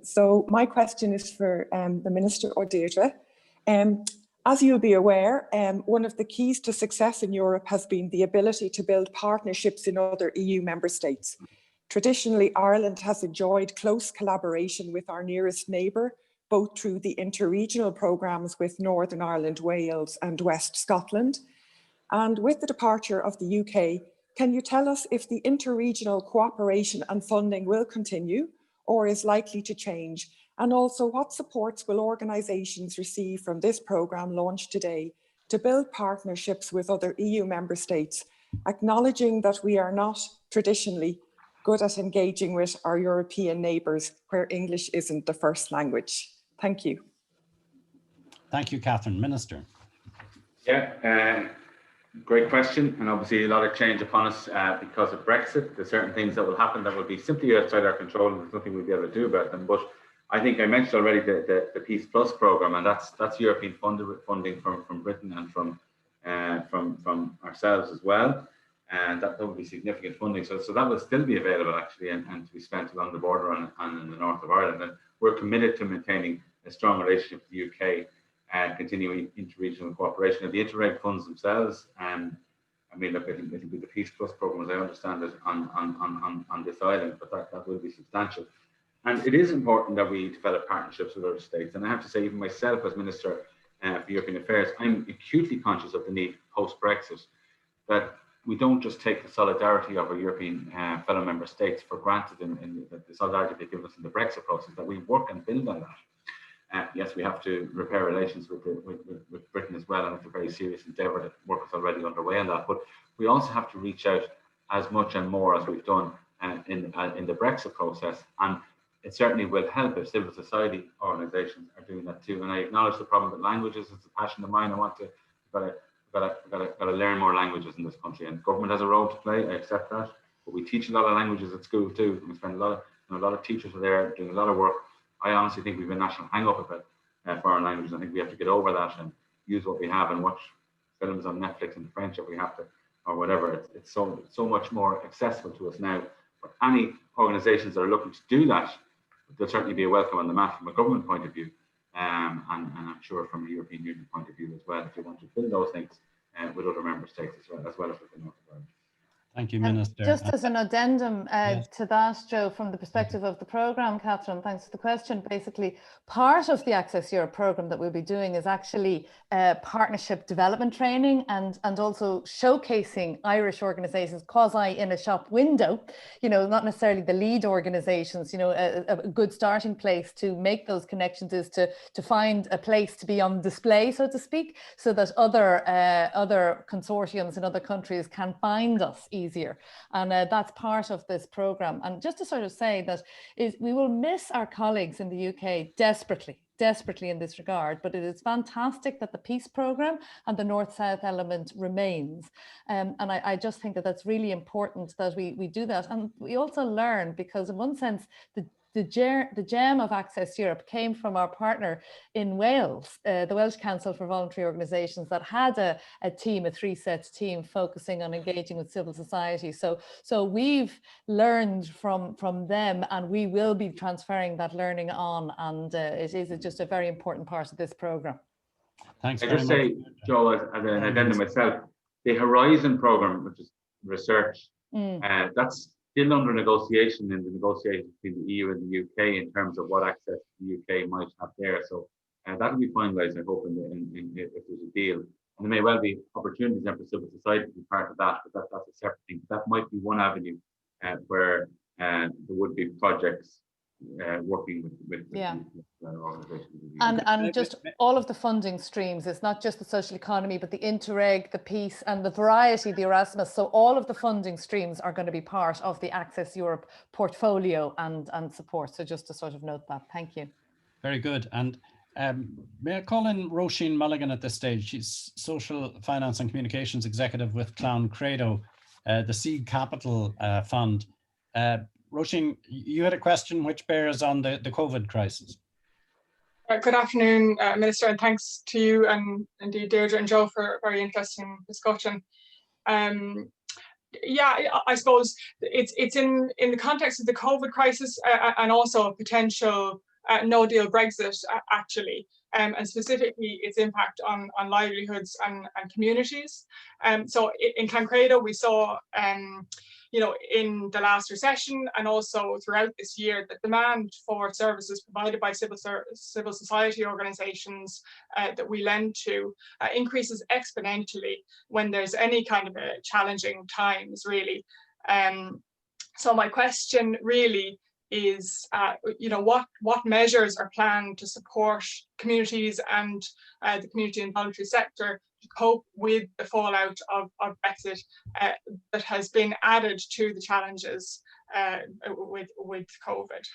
So my question is for the Minister or Deirdre. As you'll be aware, one of the keys to success in Europe has been the ability to build partnerships in other EU member states. Traditionally, Ireland has enjoyed close collaboration with our nearest neighbour, both through the interregional programmes with Northern Ireland, Wales and West Scotland. And with the departure of the UK, can you tell us if the interregional cooperation and funding will continue or is likely to change? And also, what supports will organisations receive from this programme launched today to build partnerships with other EU member states, acknowledging that we are not traditionally good at engaging with our European neighbours where English isn't the first language? Thank you. Thank you, Catherine. Minister. Yeah, great question, and obviously a lot of change upon us because of Brexit. There's certain things that will happen that will be simply outside our control, and there's nothing we'll be able to do about them. But I think I mentioned already the Peace Plus programme, and that's European funding from Britain and from ourselves as well, and that will be significant funding. So that will still be available actually, and to be spent along the border and in the north of Ireland. And we're committed to maintaining a strong relationship with the UK. Continuing interregional cooperation of the Interreg funds themselves. I mean, look, it'll be the Peace Plus programme, as I understand it, on this island, but that will be substantial. And it is important that we develop partnerships with other states. And I have to say, even myself as Minister for European Affairs, I'm acutely conscious of the need post-Brexit that we don't just take the solidarity of our European fellow member states for granted in the solidarity they give us in the Brexit process, that we work and build on that. Yes, we have to repair relations with Britain as well, and it's a very serious endeavour that work is already underway on that. But we also have to reach out as much and more as we've done in the Brexit process, and it certainly will help if civil society organisations are doing that too. And I acknowledge the problem with languages. It's a passion of mine. I want to gotta learn more languages in this country, and government has a role to play. I accept that, but we teach a lot of languages at school too, and we spend a lot And a lot of teachers are there doing a lot of work. I honestly think we have a national hang-up about foreign languages. I think we have to get over that and use what we have and watch films on Netflix in French if we have to, or whatever. It's so much more accessible to us now. But any organisations that are looking to do that, there'll certainly be a welcome on the mat from a government point of view, and I'm sure from a European Union point of view as well, if you want to build those things with other member states as well as with the North of Ireland. Thank you, Minister. Just as an addendum Yes. to that, Joe, from the perspective of the programme, Catherine, thanks for the question. Basically, part of the Access Europe programme that we'll be doing is actually partnership development training and also showcasing Irish organisations quasi in a shop window, you know, not necessarily the lead organisations. You know, a good starting place to make those connections is to find a place to be on display, so to speak, so that other consortiums in other countries can find us easier. And that's part of this programme. And just to sort of say that we will miss our colleagues in the UK desperately in this regard, but it is fantastic that the peace programme and the North-South element remains. And I just think that that's really important that we do that. And we also learn, because in one sense, the gem of Access Europe came from our partner in Wales, the Welsh Council for Voluntary Organisations, that had a team, a three-set team focusing on engaging with civil society. So we've learned from them, and we will be transferring that learning on, and it is just a very important part of this programme. Thanks I very just much. say, Joel, as an addendum myself, the Horizon programme, which is research, that's still under negotiation in the negotiations between the EU and the UK in terms of what access the UK might have there. So that will be finalised, I hope, if there's a deal. And there may well be opportunities for civil society to be part of that, but that's a separate thing. That might be one avenue where there would be projects working with organisations. And just all of the funding streams, it's not just the social economy, but the Interreg, the Peace and the Variety, the Erasmus. So all of the funding streams are going to be part of the Access Europe portfolio and support. So just to sort of note that. Thank you. Very good. And may I call in Roisin Mulligan at this stage? She's Social Finance and Communications Executive with Clown Credo, the Seed Capital Fund. Roisin, you had a question which bears on the COVID crisis. Good afternoon, Minister, and thanks to you and indeed Deirdre and Joe for a very interesting discussion. Yeah, I suppose it's in the context of the COVID crisis and also a potential no-deal Brexit, actually, and specifically its impact on livelihoods and communities. So in Cloncredo, we saw you know, in the last recession and also throughout this year, the demand for services provided by civil society organisations that we lend to increases exponentially when there's any kind of a challenging times, really. So my question really is, you know, what measures are planned to support communities and the community and voluntary sector to cope with the fallout of Brexit that has been added to the challenges with COVID?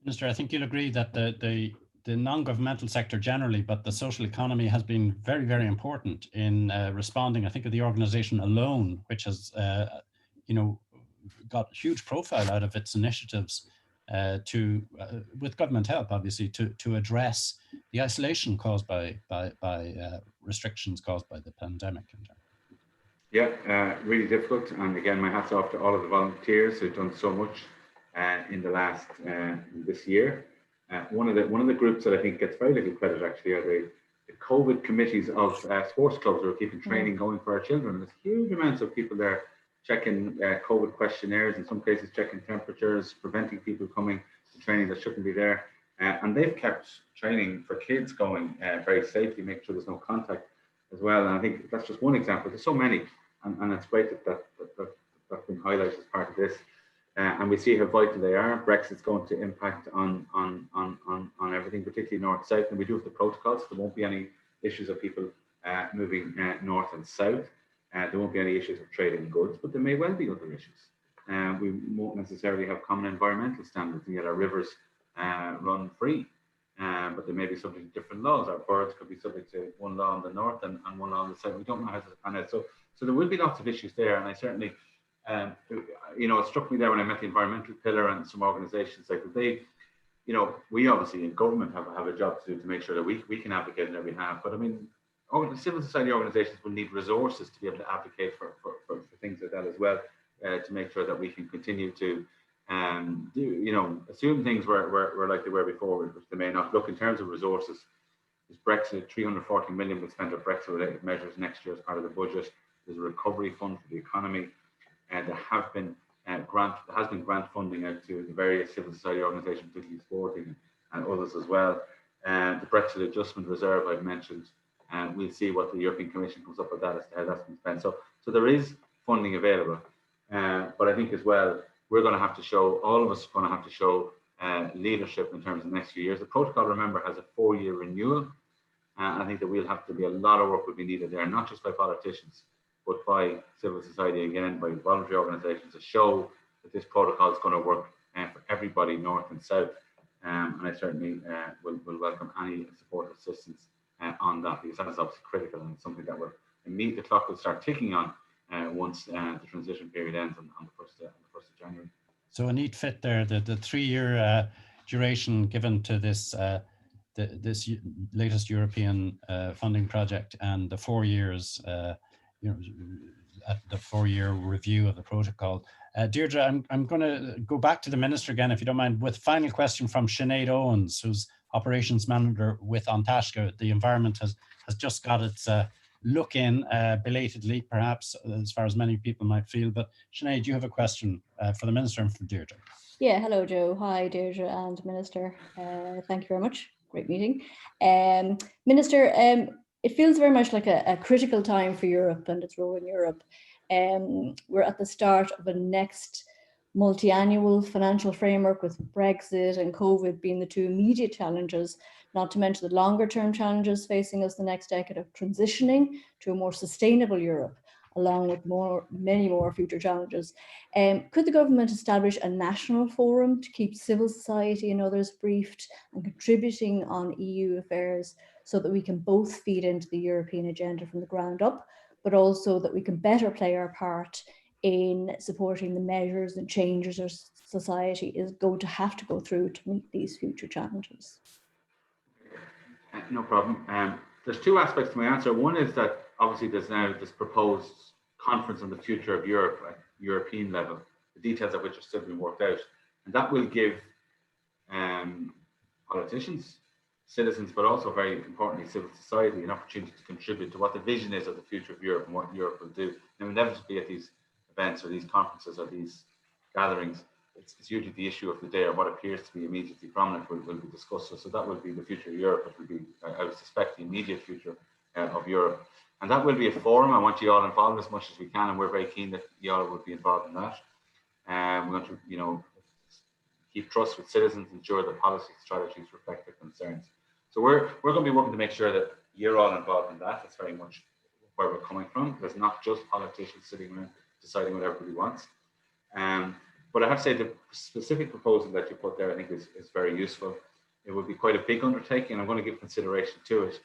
Minister, I think you'll agree that the non-governmental sector generally, but the social economy has been very, very important in responding. I think of the organisation Alone, which has, you know, got huge profile out of its initiatives with government help, obviously, to address the isolation caused by restrictions caused by the pandemic. Yeah, really difficult. And again, my hats off to all of the volunteers who've done so much in the last this year. One of the groups that I think gets very little credit actually are the COVID committees of sports clubs who are keeping training going for our children. There's huge amounts of people there checking COVID questionnaires, in some cases checking temperatures, preventing people coming to training that shouldn't be there. And they've kept training for kids going very safely, make sure there's no contact as well. And I think that's just one example. There's so many, and it's great that's been highlighted as part of this. And we see how vital they are. Brexit's going to impact on everything, particularly north-south. And we do have the protocols. There won't be any issues of people moving north and south. There won't be any issues of trading goods, but there may well be other issues. We won't necessarily have common environmental standards, and yet our rivers run free. But there may be subject to different laws. Our birds could be subject to one law in the north and one law in the south. We don't know how to plan it. So there will be lots of issues there, and I certainly You know, it struck me there when I met the environmental pillar and some organisations like they, you know, we obviously in government have a job to do to make sure that we can advocate on their behalf. But I mean, civil society organisations will need resources to be able to advocate for things like that as well, to make sure that we can continue to do, you know, assume things were like they were before, which they may not. Look, in terms of resources, there's Brexit, 340 million will spent on Brexit-related measures next year as part of the budget. There's a recovery fund for the economy, and there has been grant funding out to the various civil society organisations, particularly sporting and others as well. The Brexit Adjustment Reserve I've mentioned, and we'll see what the European Commission comes up with that as to how that's been spent. So there is funding available, but I think as well we're going to have to show, all of us are going to have to show leadership in terms of the next few years. The protocol, remember, has a 4-year renewal, and I think that we'll have to be a lot of work will be needed there, not just by politicians, but by civil society again, by voluntary organisations, to show that this protocol is going to work for everybody, north and south. And I certainly will welcome any support or assistance on that, because that is obviously critical and something that the clock will start ticking on once the transition period ends on the 1st of January. So a neat fit there, the 3-year duration given to this this latest European funding project, and the 4 years, you know, at the 4-year review of the protocol. Deirdre, I'm going to go back to the Minister again, if you don't mind, with final question from Sinead Owens, who's Operations Manager with An Taisce. The environment has just got its look in, belatedly, perhaps, as far as many people might feel. But Sinead, do you have a question for the Minister and for Deirdre? Yeah, hello, Joe. Hi, Deirdre and Minister. Thank you very much. Great meeting. Minister, it feels very much like a critical time for Europe and its role in Europe. We're at the start of a next multi-annual financial framework, with Brexit and COVID being the two immediate challenges, not to mention the longer term challenges facing us the next decade of transitioning to a more sustainable Europe, along with many more future challenges. Could the government establish a national forum to keep civil society and others briefed and contributing on EU affairs, so that we can both feed into the European agenda from the ground up, but also that we can better play our part in supporting the measures and changes our society is going to have to go through to meet these future challenges? No problem. There's two aspects to my answer. One is that obviously there's now this proposed conference on the future of Europe at European level, the details of which are still being worked out. And that will give politicians, citizens, but also very importantly civil society, an opportunity to contribute to what the vision is of the future of Europe and what Europe will do. And inevitably at these events or these conferences or these gatherings, it's usually the issue of the day, or what appears to be immediately prominent will be discussed. So that will be the future of Europe. It will be, I would suspect, the immediate future of Europe. And that will be a forum. I want you all involved as much as we can, and we're very keen that you all will be involved in that. We want to, you know, keep trust with citizens, ensure that policy strategies reflect their concerns. So we're going to be working to make sure that you're all involved in that. That's very much where we're coming from. There's not just politicians sitting around deciding what everybody wants. But I have to say the specific proposal that you put there, I think is very useful. It would be quite a big undertaking, and I'm going to give consideration to it.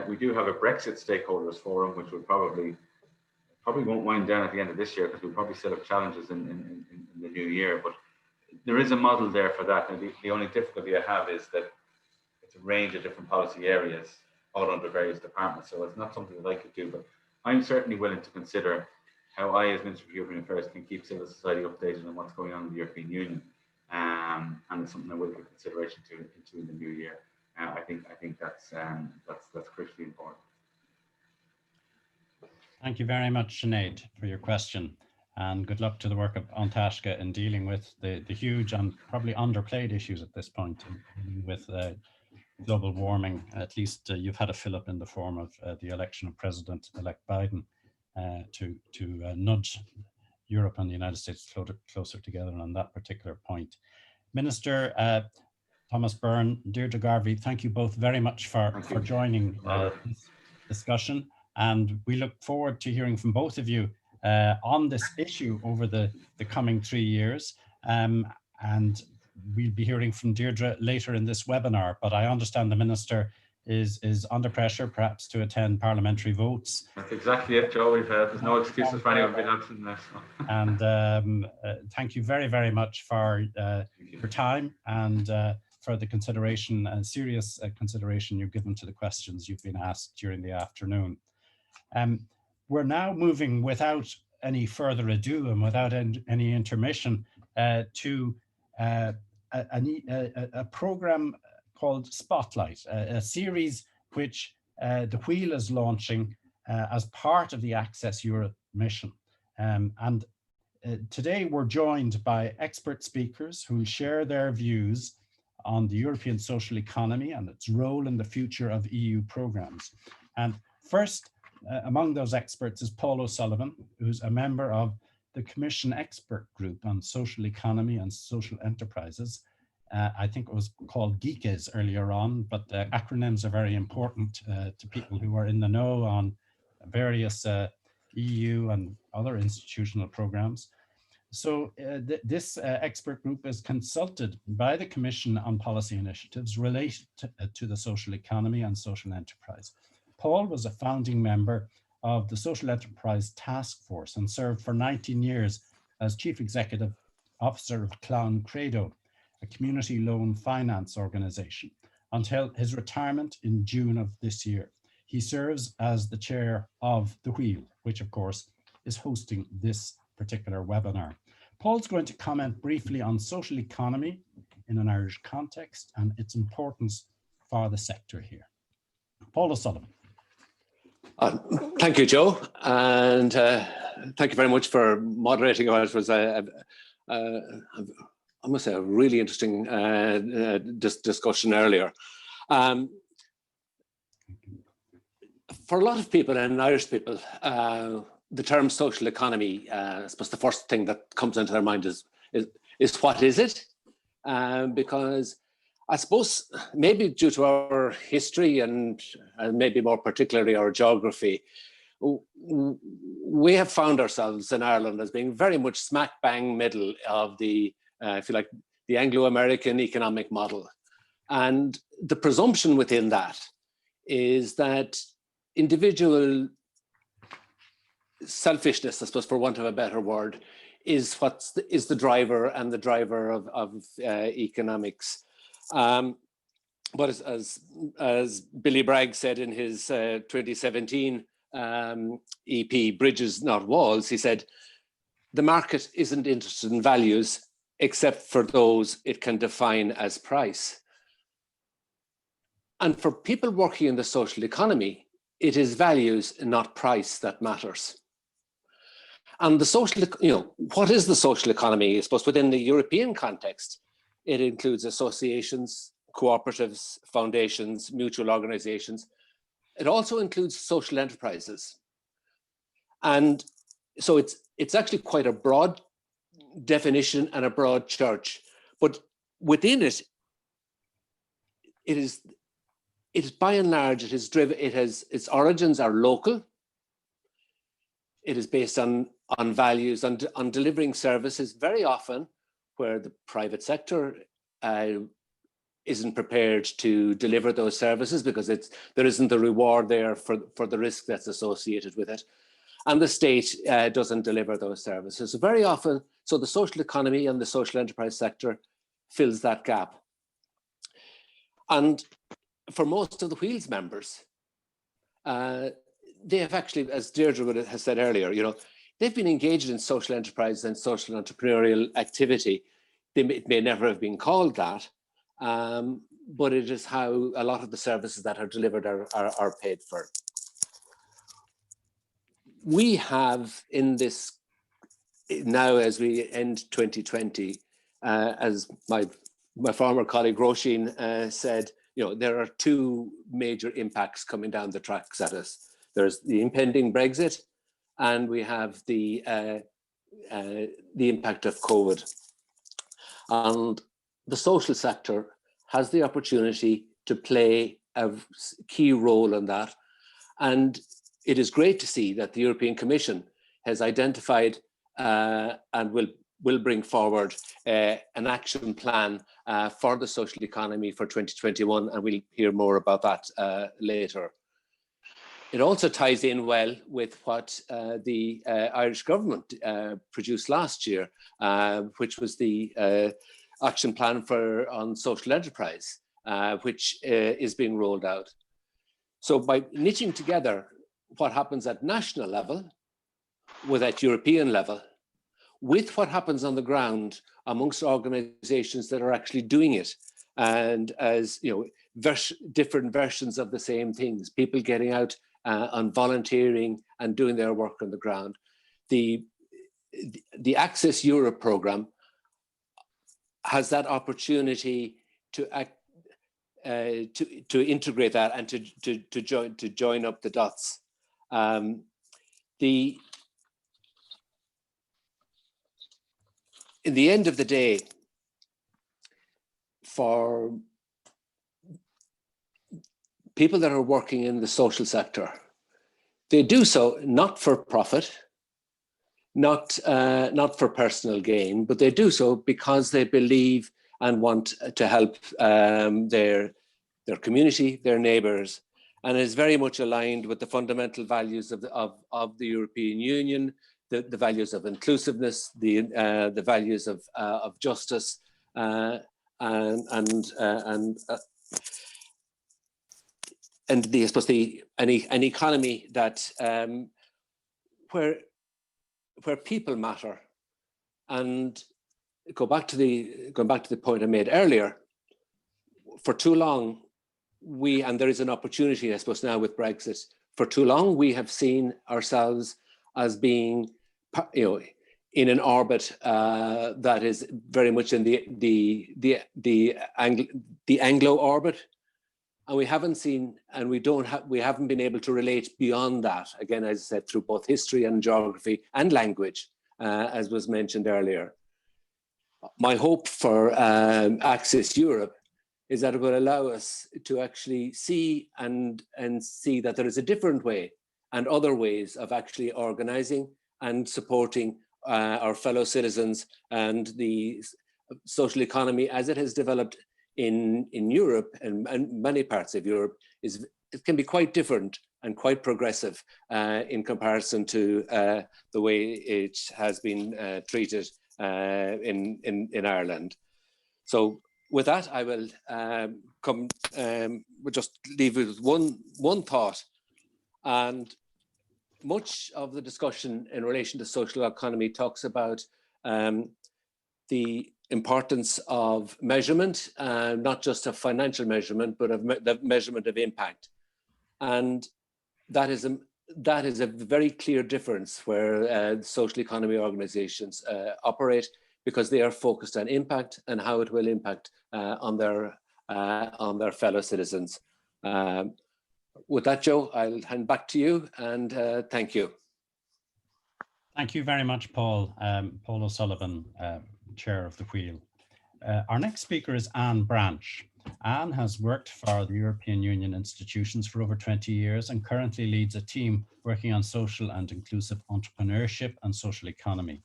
We do have a Brexit stakeholders forum, which will probably won't wind down at the end of this year, because we'll probably still have challenges in the new year. But there is a model there for that. And the only difficulty I have is that it's a range of different policy areas, all under various departments. So it's not something that I could do, but I'm certainly willing to consider how I, as Minister of European Affairs, can keep civil society updated on what's going on in the European Union. And it's something I will give consideration to in the new year. I think that's critically important. Thank you very much, Sinead, for your question, and good luck to the work of An Taisce in dealing with the huge and probably underplayed issues at this point with global warming. At least you've had a fill-up in the form of the election of President-elect Biden to nudge Europe and the United States closer together on that particular point. Minister Thomas Byrne, Deirdre Garvey, thank you both very much for joining this discussion. And we look forward to hearing from both of you on this issue over the coming 3 years. And we'll be hearing from Deirdre later in this webinar, but I understand the Minister is under pressure, perhaps to attend parliamentary votes. That's exactly it, Joe. There's no excuses for anyone being absent there. So. And thank you very, very much for your time and for the consideration and serious consideration you've given to the questions you've been asked during the afternoon. We're now moving without any further ado and without any intermission to a program called Spotlight, a series which the Wheel is launching as part of the Access Europe mission. Today we're joined by expert speakers who share their views on the European social economy and its role in the future of EU programs. And first, among those experts is Paul O'Sullivan, who's a member of the Commission Expert Group on Social Economy and Social Enterprises. I think it was called GEECES earlier on, but acronyms are very important to people who are in the know on various EU and other institutional programs. So this expert group is consulted by the Commission on policy initiatives related to the social economy and social enterprise. Paul was a founding member of the Social Enterprise Task Force and served for 19 years as Chief Executive Officer of Clon Credo, a community loan finance organization, until his retirement in June of this year. He serves as the chair of The Wheel, which of course is hosting this particular webinar. Paul's going to comment briefly on social economy in an Irish context and its importance for the sector here. Paul O'Sullivan. Thank you, Joe, and thank you very much for moderating. It was I must say a really interesting discussion earlier. For a lot of people and Irish people, the term social economy, I suppose the first thing that comes into their mind is what is it? Because I suppose maybe due to our history and maybe more particularly our geography, we have found ourselves in Ireland as being very much smack bang middle of the, if you like, the Anglo-American economic model. And the presumption within that is that individual selfishness, I suppose, for want of a better word, is the driver and the driver of economics. But as Billy Bragg said in his 2017 EP, Bridges Not Walls, he said, the market isn't interested in values except for those it can define as price. And for people working in the social economy, it is values, not price, that matters. And the social, what is the social economy? I suppose within the European context, it includes associations, cooperatives, foundations, mutual organizations. It also includes social enterprises. And so it's actually quite a broad definition and a broad church, but within it, it is by and large, it is driven, its origins are local. It is based on values, on delivering services very often where the private sector isn't prepared to deliver those services because there isn't the reward there for the risk that's associated with it. And the state doesn't deliver those services. So very often, so the social economy and the social enterprise sector fills that gap. And for most of the Wheels members, they have actually, as Deirdre has said earlier, they've been engaged in social enterprise and social entrepreneurial activity. It may never have been called that, but it is how a lot of the services that are delivered are paid for. We have in this, now as we end 2020, as my former colleague Roisin said, there are two major impacts coming down the tracks at us. There's the impending Brexit, and we have the impact of COVID. And the social sector has the opportunity to play a key role in that. And it is great to see that the European Commission has identified and will will bring forward an action plan for the social economy for 2021, and we'll hear more about that later. It also ties in well with what the Irish government produced last year, which was the action plan on social enterprise, which is being rolled out. So by knitting together what happens at national level with at European level, with what happens on the ground amongst organizations that are actually doing it, and as you know, different versions of the same things, people getting out and volunteering and doing their work on the ground. The Access Europe program has that opportunity to integrate that and to join up the dots. In the end of the day, for people that are working in the social sector, they do so not for profit, not for personal gain, but they do so because they believe and want to help their community, their neighbours, and is very much aligned with the fundamental values of the European Union, the values of inclusiveness, the values of justice, and I suppose an economy that where people matter. And going back to the point I made earlier, for too long and there is an opportunity, I suppose, now with Brexit. For too long we have seen ourselves as being, you know, in an orbit that is very much in the Anglo orbit, and we haven't seen, and we haven't been able to relate beyond that. Again, as I said, through both history and geography and language, as was mentioned earlier. My hope for Access Europe is that it will allow us to actually see and see that there is a different way and other ways of actually organizing and supporting our fellow citizens, and the social economy as it has developed in Europe and many parts of Europe it can be quite different and quite progressive in comparison to the way it has been treated in Ireland. So with that, I will we'll just leave it with one thought. And much of the discussion in relation to social economy talks about the importance of measurement, not just of financial measurement, but of the measurement of impact. And that is a very clear difference where social economy organizations operate, because they are focused on impact and how it will impact on their fellow citizens. With that, Joe, I'll hand back to you, and thank you. Thank you very much, Paul. Paul O'Sullivan, Chair of the Wheel. Our next speaker is Anne Branch. Anne has worked for the European Union institutions for over 20 years and currently leads a team working on social and inclusive entrepreneurship and social economy.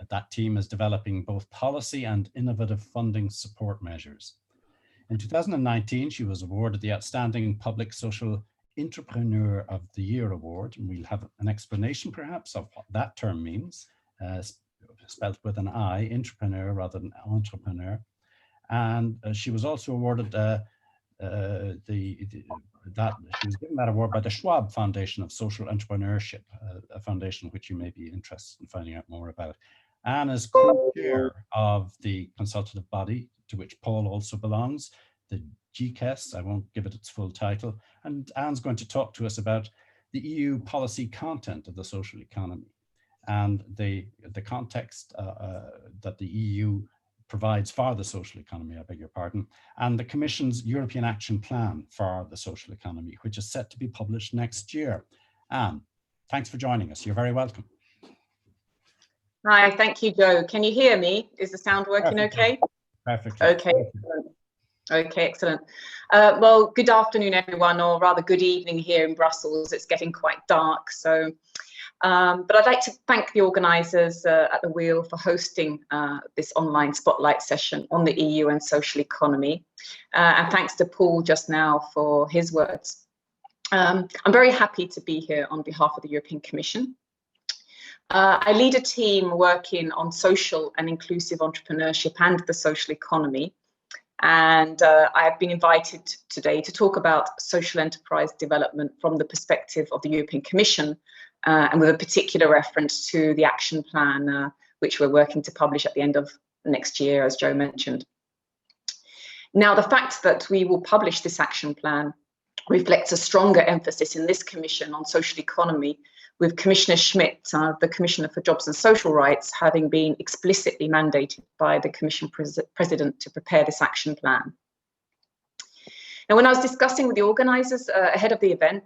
That team is developing both policy and innovative funding support measures. In 2019, she was awarded the Outstanding Public Social Entrepreneur of the Year Award, and we'll have an explanation perhaps of what that term means, spelled with an I, entrepreneur rather than entrepreneur. And she was also awarded she was given that award by the Schwab Foundation of Social Entrepreneurship, a foundation which you may be interested in finding out more about. Anne is co-chair of the consultative body to which Paul also belongs, the GCES. I won't give it its full title. And Anne's going to talk to us about the EU policy content of the social economy and the context that the EU provides for the social economy, I beg your pardon, and the Commission's European Action Plan for the social economy, which is set to be published next year. Anne, thanks for joining us. You're very welcome. Hi, thank you, Joe. Can you hear me? Is the sound working okay? Perfectly. Okay, excellent. Okay, excellent. Well, good afternoon, everyone, or rather good evening here in Brussels. It's getting quite dark. So But I'd like to thank the organisers at the wheel for hosting this online spotlight session on the EU and social economy. And thanks to Paul just now for his words. I'm very happy to be here on behalf of the European Commission. I lead a team working on social and inclusive entrepreneurship and the social economy. And I have been invited today to talk about social enterprise development from the perspective of the European Commission, and with a particular reference to the action plan, which we're working to publish at the end of next year, as Joe mentioned. Now, the fact that we will publish this action plan reflects a stronger emphasis in this Commission on social economy, with Commissioner Schmidt, the Commissioner for Jobs and Social Rights, having been explicitly mandated by the Commission President to prepare this action plan. Now, when I was discussing with the organisers ahead of the event,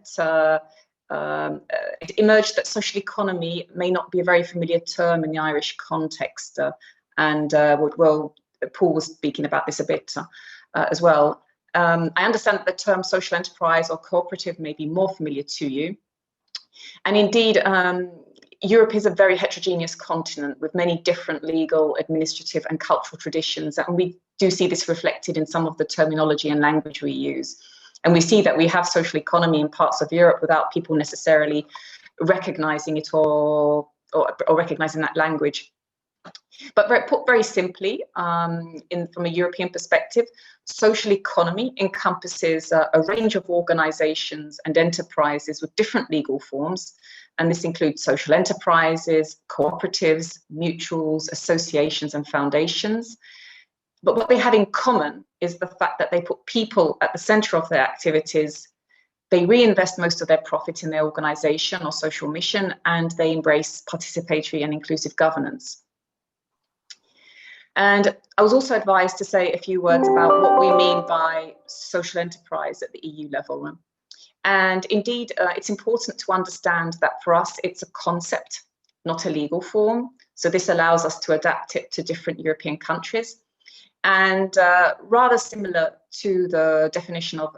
it emerged that social economy may not be a very familiar term in the Irish context, and well, Paul was speaking about this a bit as well. I understand that the term social enterprise or cooperative may be more familiar to you. And indeed, Europe is a very heterogeneous continent with many different legal, administrative and cultural traditions. And we do see this reflected in some of the terminology and language we use. And we see that we have social economy in parts of Europe without people necessarily recognizing it or recognizing that language. But put very simply, from a European perspective, social economy encompasses a range of organizations and enterprises with different legal forms. And this includes social enterprises, cooperatives, mutuals, associations, and foundations. But what they have in common is the fact that they put people at the center of their activities. They reinvest most of their profit in their organization or social mission, and they embrace participatory and inclusive governance. And I was also advised to say a few words about what we mean by social enterprise at the EU level. And indeed, it's important to understand that for us, it's a concept, not a legal form. So this allows us to adapt it to different European countries. And rather similar to the definition of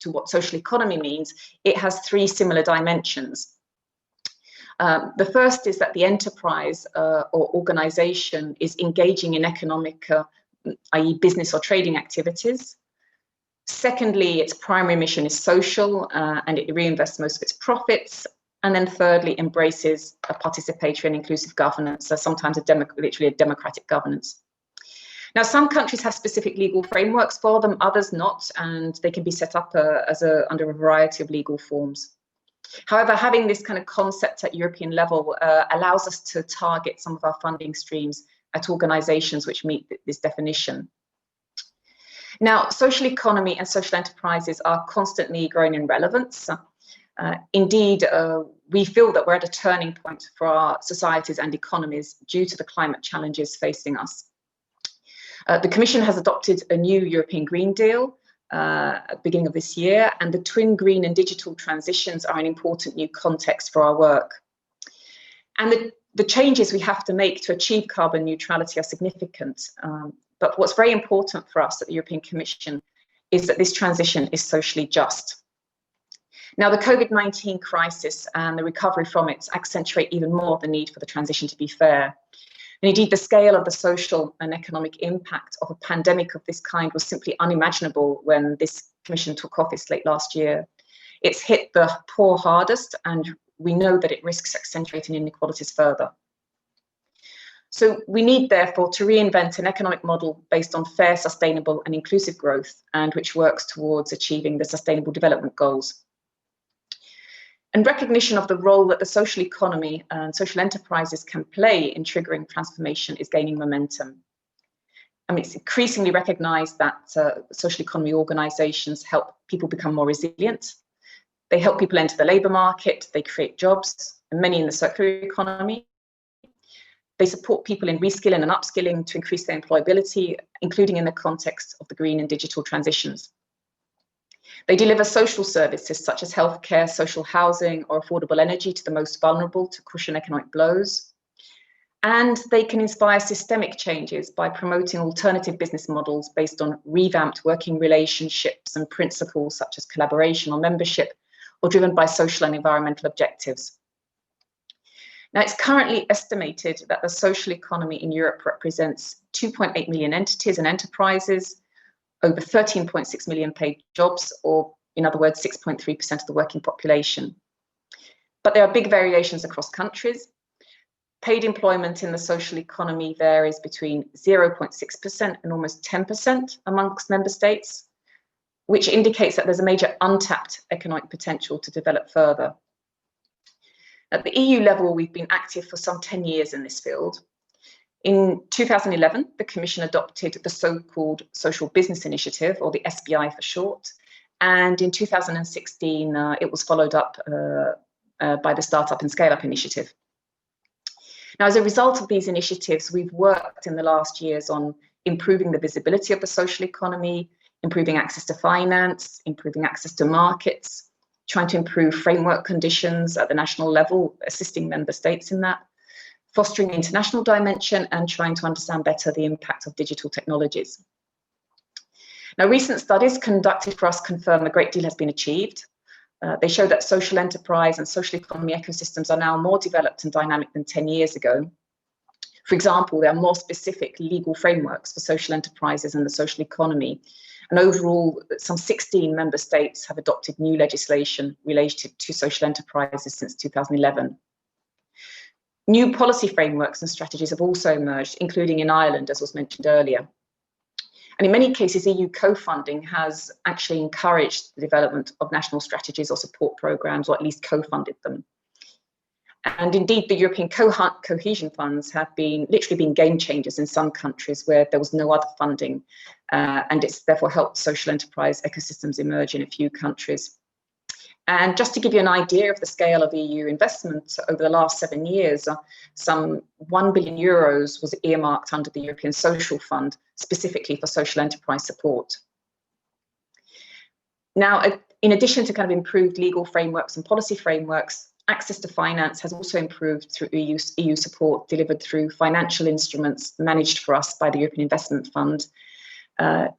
what social economy means, it has three similar dimensions. The first is that the enterprise or organization is engaging in economic, i.e. business or trading activities. Secondly, its primary mission is social and it reinvests most of its profits. And then thirdly, embraces a participatory and inclusive governance, so sometimes literally a democratic governance. Now, some countries have specific legal frameworks for them, others not, and they can be set up under a variety of legal forms. However, having this kind of concept at European level allows us to target some of our funding streams at organizations which meet this definition. Now, social economy and social enterprises are constantly growing in relevance. Indeed, we feel that we're at a turning point for our societies and economies due to the climate challenges facing us. The Commission has adopted a new European Green Deal at the beginning of this year, and the twin green and digital transitions are an important new context for our work. And the changes we have to make to achieve carbon neutrality are significant. But what's very important for us at the European Commission is that this transition is socially just. Now, the COVID-19 crisis and the recovery from it accentuate even more the need for the transition to be fair. And indeed, the scale of the social and economic impact of a pandemic of this kind was simply unimaginable when this Commission took office late last year. It's hit the poor hardest, and we know that it risks accentuating inequalities further. So we need, therefore, to reinvent an economic model based on fair, sustainable and inclusive growth, and which works towards achieving the Sustainable Development Goals. And recognition of the role that the social economy and social enterprises can play in triggering transformation is gaining momentum. I mean, it's increasingly recognised that social economy organisations help people become more resilient. They help people enter the labour market, they create jobs, and many in the circular economy. They support people in reskilling and upskilling to increase their employability, including in the context of the green and digital transitions. They deliver social services such as healthcare, social housing, or affordable energy to the most vulnerable to cushion economic blows. And they can inspire systemic changes by promoting alternative business models based on revamped working relationships and principles such as collaboration or membership, or driven by social and environmental objectives. Now, it's currently estimated that the social economy in Europe represents 2.8 million entities and enterprises, over 13.6 million paid jobs, or in other words, 6.3% of the working population. But there are big variations across countries. Paid employment in the social economy varies between 0.6% and almost 10% amongst member states, which indicates that there's a major untapped economic potential to develop further. At the EU level, we've been active for some 10 years in this field. In 2011, the Commission adopted the so-called Social Business Initiative, or the SBI for short. And in 2016, it was followed up by the Startup and Scale Up Initiative. Now, as a result of these initiatives, we've worked in the last years on improving the visibility of the social economy, improving access to finance, improving access to markets, trying to improve framework conditions at the national level, assisting member states in that, fostering the international dimension, and trying to understand better the impact of digital technologies. Now, recent studies conducted for us confirm a great deal has been achieved. They show that social enterprise and social economy ecosystems are now more developed and dynamic than 10 years ago. For example, there are more specific legal frameworks for social enterprises and the social economy. And overall, some 16 member states have adopted new legislation related to social enterprises since 2011. New policy frameworks and strategies have also emerged, including in Ireland, as was mentioned earlier. And in many cases, EU co-funding has actually encouraged the development of national strategies or support programs, or at least co-funded them. And indeed, the European cohesion funds have literally been game changers in some countries where there was no other funding. And it's therefore helped social enterprise ecosystems emerge in a few countries. And just to give you an idea of the scale of EU investment, over the last 7 years, some 1 billion euros was earmarked under the European Social Fund, specifically for social enterprise support. Now, in addition to kind of improved legal frameworks and policy frameworks, access to finance has also improved through EU support delivered through financial instruments managed for us by the European Investment Fund.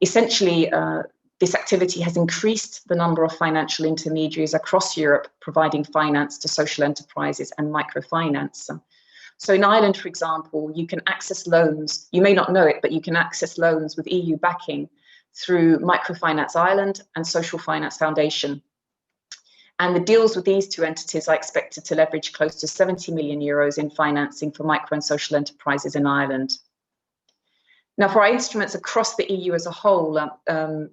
Essentially, this activity has increased the number of financial intermediaries across Europe providing finance to social enterprises and microfinance. So in Ireland, for example, you can access loans, you may not know it, but you can access loans with EU backing through Microfinance Ireland and Social Finance Foundation. And the deals with these two entities are expected to leverage close to 70 million euros in financing for micro and social enterprises in Ireland. Now, for our instruments across the EU as a whole,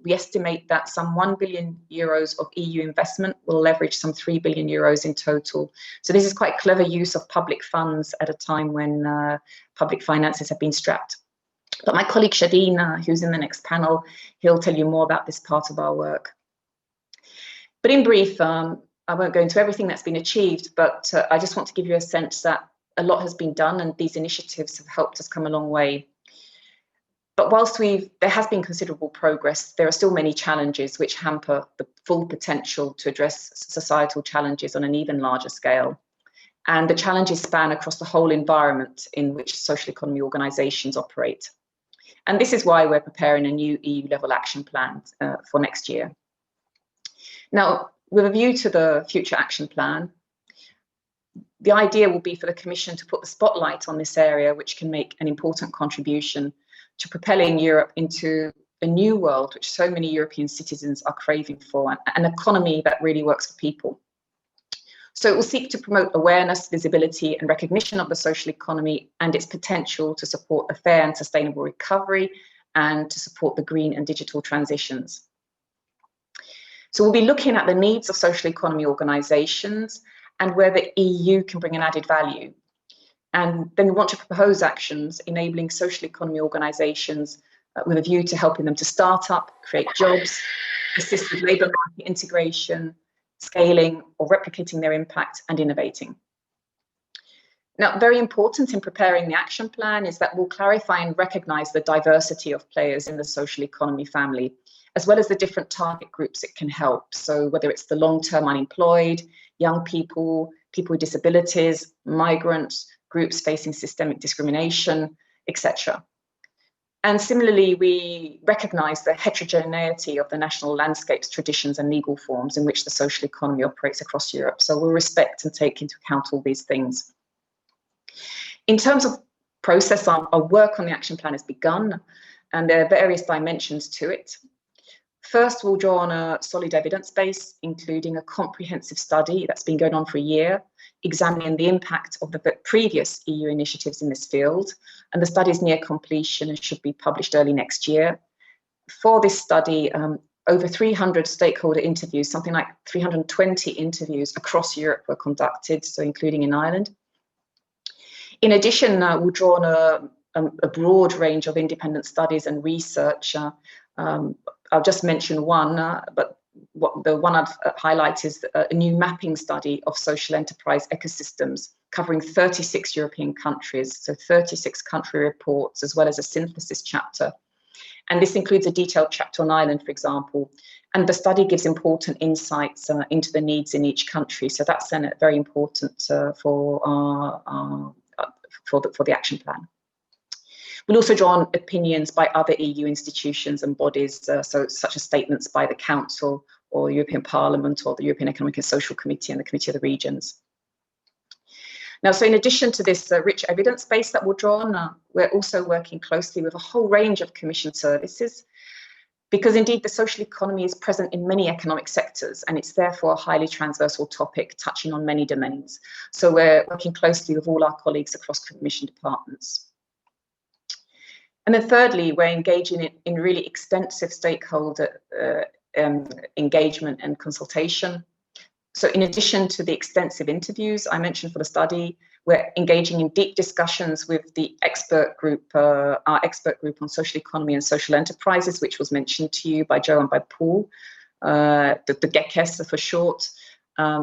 we estimate that some 1 billion euros of EU investment will leverage some 3 billion euros in total. So this is quite clever use of public funds at a time when public finances have been strapped. But my colleague Shadeen, who's in the next panel, he'll tell you more about this part of our work. But in brief, I won't go into everything that's been achieved, but I just want to give you a sense that a lot has been done and these initiatives have helped us come a long way. But whilst there has been considerable progress, there are still many challenges which hamper the full potential to address societal challenges on an even larger scale. And the challenges span across the whole environment in which social economy organisations operate. And this is why we're preparing a new EU-level action plan for next year. Now, with a view to the future action plan, the idea will be for the Commission to put the spotlight on this area, which can make an important contribution to propelling Europe into a new world, which so many European citizens are craving for, an economy that really works for people. So it will seek to promote awareness, visibility, and recognition of the social economy and its potential to support a fair and sustainable recovery and to support the green and digital transitions. So we'll be looking at the needs of social economy organisations and where the EU can bring an added value. And then we want to propose actions enabling social economy organisations with a view to helping them to start up, create jobs, assist with labour market integration, scaling or replicating their impact and innovating. Now, very important in preparing the action plan is that we'll clarify and recognise the diversity of players in the social economy family, as well as the different target groups it can help. So whether it's the long-term unemployed, young people, people with disabilities, migrants, groups facing systemic discrimination, etc. And similarly, we recognise the heterogeneity of the national landscapes, traditions and legal forms in which the social economy operates across Europe. So we'll respect and take into account all these things. In terms of process, our work on the action plan has begun, and there are various dimensions to it. First, we'll draw on a solid evidence base, including a comprehensive study that's been going on for a year, examining the impact of the previous EU initiatives in this field. And the study is near completion and should be published early next year. For this study, over 300 stakeholder interviews, something like 320 interviews across Europe were conducted, so including in Ireland. In addition, we'll draw on a broad range of independent studies and research. I'll just mention one, but the one I'd highlight is a new mapping study of social enterprise ecosystems covering 36 European countries, so 36 country reports, as well as a synthesis chapter. And this includes a detailed chapter on Ireland, for example. And the study gives important insights into the needs in each country. So that's very important for the action plan. We'll also draw on opinions by other EU institutions and bodies, such as statements by the Council or the European Parliament or the European Economic and Social Committee and the Committee of the Regions. Now, so in addition to this rich evidence base that we'll draw on, we're also working closely with a whole range of Commission services, because indeed the social economy is present in many economic sectors and it's therefore a highly transversal topic touching on many domains. So we're working closely with all our colleagues across Commission departments. And then thirdly, we're engaging in really extensive stakeholder engagement and consultation. So in addition to the extensive interviews I mentioned for the study, we're engaging in deep discussions with the expert group, our expert group on social economy and social enterprises, which was mentioned to you by Joe and by Paul, the GECES for short,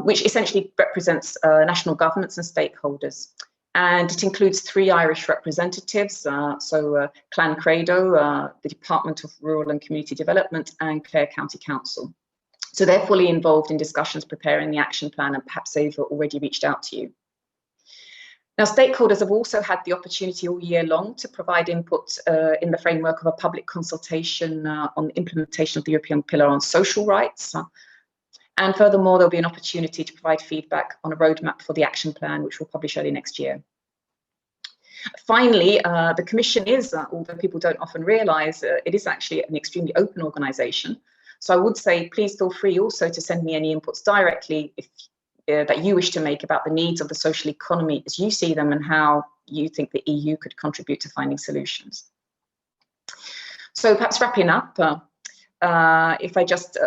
which essentially represents national governments and stakeholders. And it includes 3 Irish representatives, Clan Credo, the Department of Rural and Community Development, and Clare County Council. So they're fully involved in discussions preparing the action plan, and perhaps they've already reached out to you. Now, stakeholders have also had the opportunity all year long to provide input in the framework of a public consultation on the implementation of the European Pillar on Social Rights. And furthermore, there'll be an opportunity to provide feedback on a roadmap for the action plan, which we'll publish early next year. Finally, the Commission is, although people don't often realise, it is actually an extremely open organisation. So I would say, please feel free also to send me any inputs directly if, that you wish to make about the needs of the social economy as you see them and how you think the EU could contribute to finding solutions. So perhaps wrapping up, if I just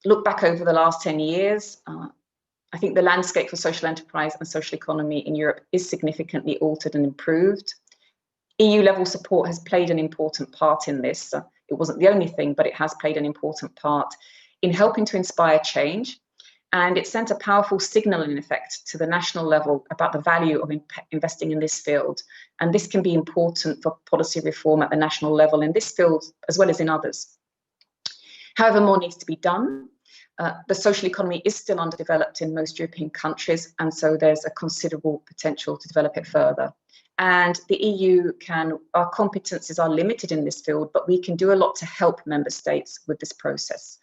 look back over the last 10 years, I think the landscape for social enterprise and social economy in Europe is significantly altered and improved. EU-level support has played an important part in this. It wasn't the only thing, but it has played an important part in helping to inspire change. And it sent a powerful signal in effect to the national level about the value of investing in this field. And this can be important for policy reform at the national level in this field, as well as in others. However, more needs to be done. The social economy is still underdeveloped in most European countries, and so there's a considerable potential to develop it further. And the EU our competences are limited in this field, but we can do a lot to help member states with this process.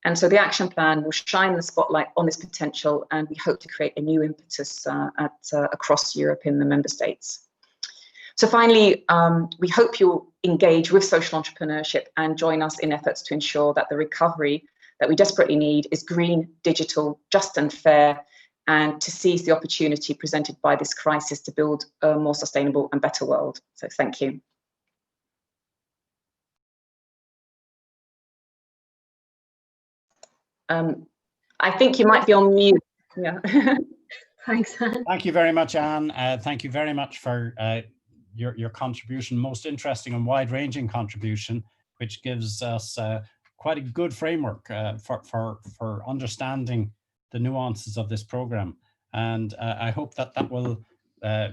And so the action plan will shine the spotlight on this potential, and we hope to create a new impetus across Europe in the member states. So finally, we hope you'll engage with social entrepreneurship and join us in efforts to ensure that the recovery that we desperately need is green, digital, just and fair, and to seize the opportunity presented by this crisis to build a more sustainable and better world. So thank you. I think you might be on mute. Yeah. Thanks, Anne. Thank you very much, Anne. Thank you very much for your contribution, most interesting and wide-ranging contribution, which gives us quite a good framework for understanding the nuances of this program. And I hope that that will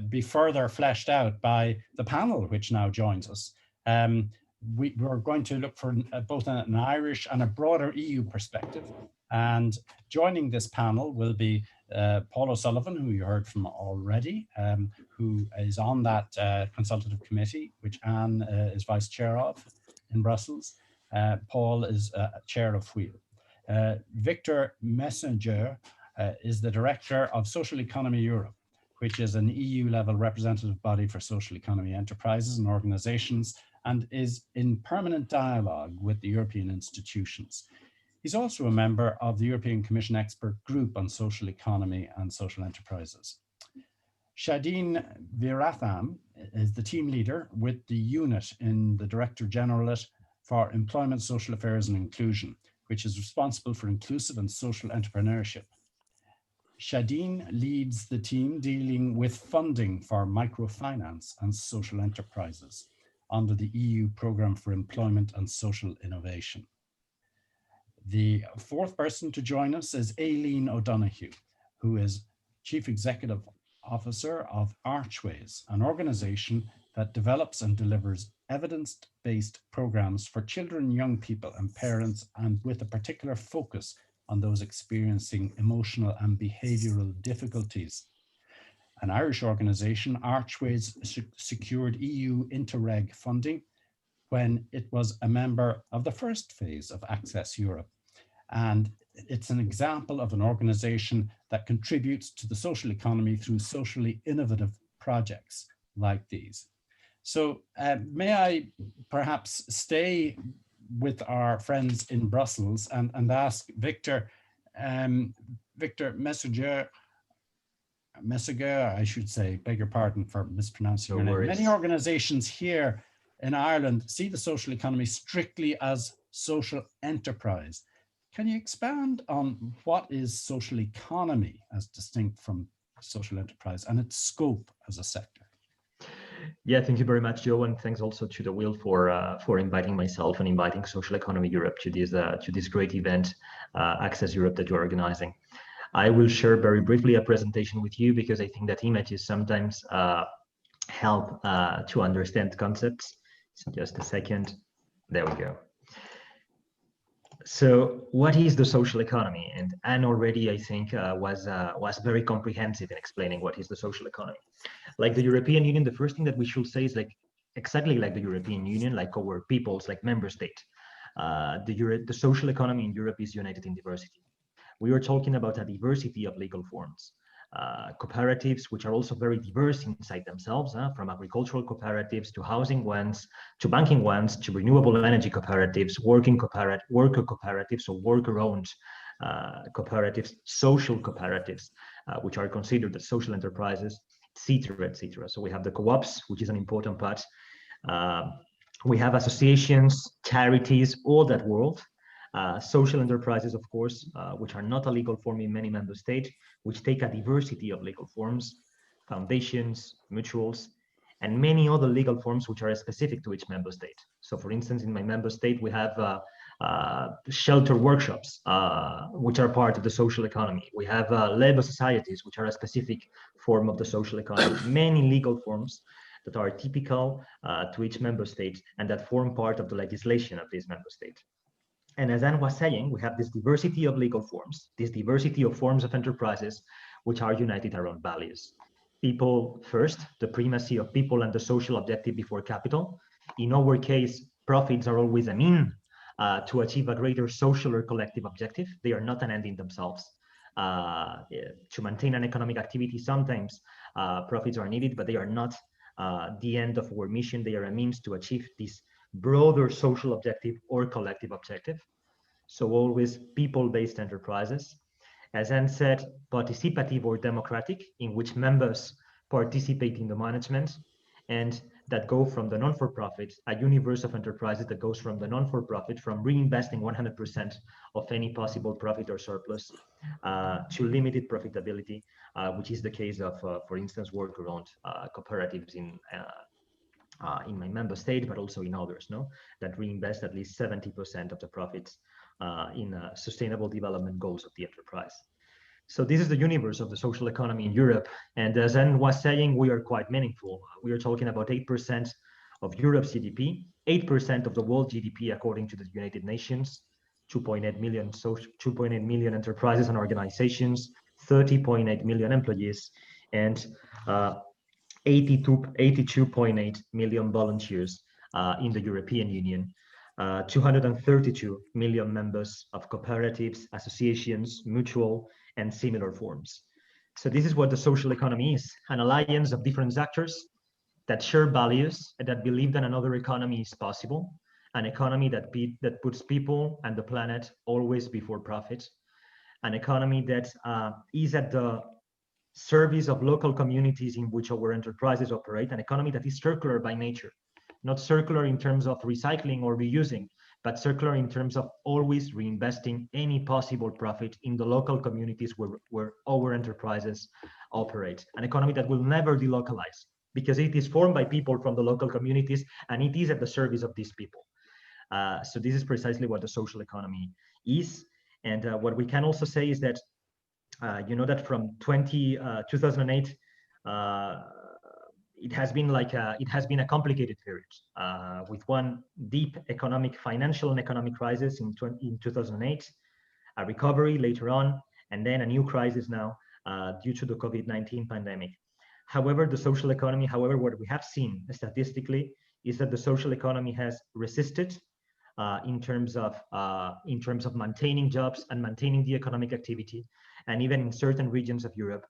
be further fleshed out by the panel, which now joins us. We're going to look for both an Irish and a broader EU perspective. And joining this panel will be Paul O'Sullivan, who you heard from already, who is on that consultative committee, which Anne is vice chair of in Brussels. Paul is chair of Wheel. Victor Messenger is the director of Social Economy Europe, which is an EU-level representative body for social economy enterprises and organizations, and is in permanent dialogue with the European institutions. He's also a member of the European Commission Expert Group on Social Economy and Social Enterprises. Shadeen Viratham is the team leader with the unit in the Director Generalate for Employment, Social Affairs and Inclusion, which is responsible for inclusive and social entrepreneurship. Shadeen leads the team dealing with funding for microfinance and social enterprises under the EU Programme for Employment and Social Innovation. The fourth person to join us is Aileen O'Donoghue, who is Chief Executive Officer of Archways, an organisation that develops and delivers evidence-based programs for children, young people and parents, and with a particular focus on those experiencing emotional and behavioural difficulties. An Irish organisation, Archways secured EU Interreg funding when it was a member of the first phase of Access Europe. And it's an example of an organisation that contributes to the social economy through socially innovative projects like these. So may I perhaps stay with our friends in Brussels and ask Victor Messenger, I should say, beg your pardon for mispronouncing your name. Many organizations here in Ireland see the social economy strictly as social enterprise. Can you expand on what is social economy as distinct from social enterprise and its scope as a sector? Yeah, thank you very much, Joe, and thanks also to the Will for inviting myself and inviting Social Economy Europe to this great event, Access Europe, that you're organizing. I will share very briefly a presentation with you because I think that images sometimes help to understand concepts. So just a second. There we go. So what is the social economy? And Anne already, I think, was very comprehensive in explaining what is the social economy. Like the European Union, the first thing that we should say is like exactly like the European Union, like our peoples, like member state. The social economy in Europe is united in diversity. We are talking about a diversity of legal forms. Cooperatives, which are also very diverse inside themselves, from agricultural cooperatives to housing ones, to banking ones, to renewable energy cooperatives, worker cooperatives, or worker-owned cooperatives, social cooperatives, which are considered as social enterprises, etc., etc. So we have the co-ops, which is an important part. We have associations, charities, all that world. Social enterprises, of course, which are not a legal form in many member states, which take a diversity of legal forms, foundations, mutuals, and many other legal forms which are specific to each member state. So for instance, in my member state, we have shelter workshops, which are part of the social economy. We have labor societies, which are a specific form of the social economy. Many legal forms that are typical to each member state and that form part of the legislation of this member state. And as Anne was saying, we have this diversity of legal forms, this diversity of forms of enterprises, which are united around values. People first, the primacy of people and the social objective before capital. In our case, profits are always a mean to achieve a greater social or collective objective. They are not an end in themselves. To maintain an economic activity, sometimes profits are needed, but they are not the end of our mission. They are a means to achieve this broader social objective or collective objective. So always people-based enterprises. As Anne said, participative or democratic, in which members participate in the management, and that go from the non-for-profit, a universe of enterprises that goes from the non-for-profit, from reinvesting 100% of any possible profit or surplus to limited profitability, which is the case of, for instance, worker-owned cooperatives in my member state, but also in others, that reinvest at least 70% of the profits in sustainable development goals of the enterprise. So this is the universe of the social economy in Europe. And as Anne was saying, we are quite meaningful. We are talking about 8% of Europe's GDP, 8% of the world GDP, according to the United Nations, 2.8 million enterprises and organizations, 30.8 million employees, and 82.8 million volunteers in the European Union, 232 million members of cooperatives, associations, mutual, and similar forms. So this is what the social economy is, an alliance of different actors that share values and that believe that another economy is possible, an economy that puts people and the planet always before profit, an economy that is at the service of local communities in which our enterprises operate, an economy that is circular by nature, not circular in terms of recycling or reusing, but circular in terms of always reinvesting any possible profit in the local communities where our enterprises operate. An economy that will never delocalize because it is formed by people from the local communities and it is at the service of these people. So this is precisely what the social economy is. And what we can also say is that, you know, that from 2008, it has been a complicated period with one deep financial and economic crisis in 2008, a recovery later on, and then a new crisis now due to the COVID-19 pandemic. However, the social economy, what we have seen statistically is that the social economy has resisted in terms of maintaining jobs and maintaining the economic activity. And even in certain regions of Europe,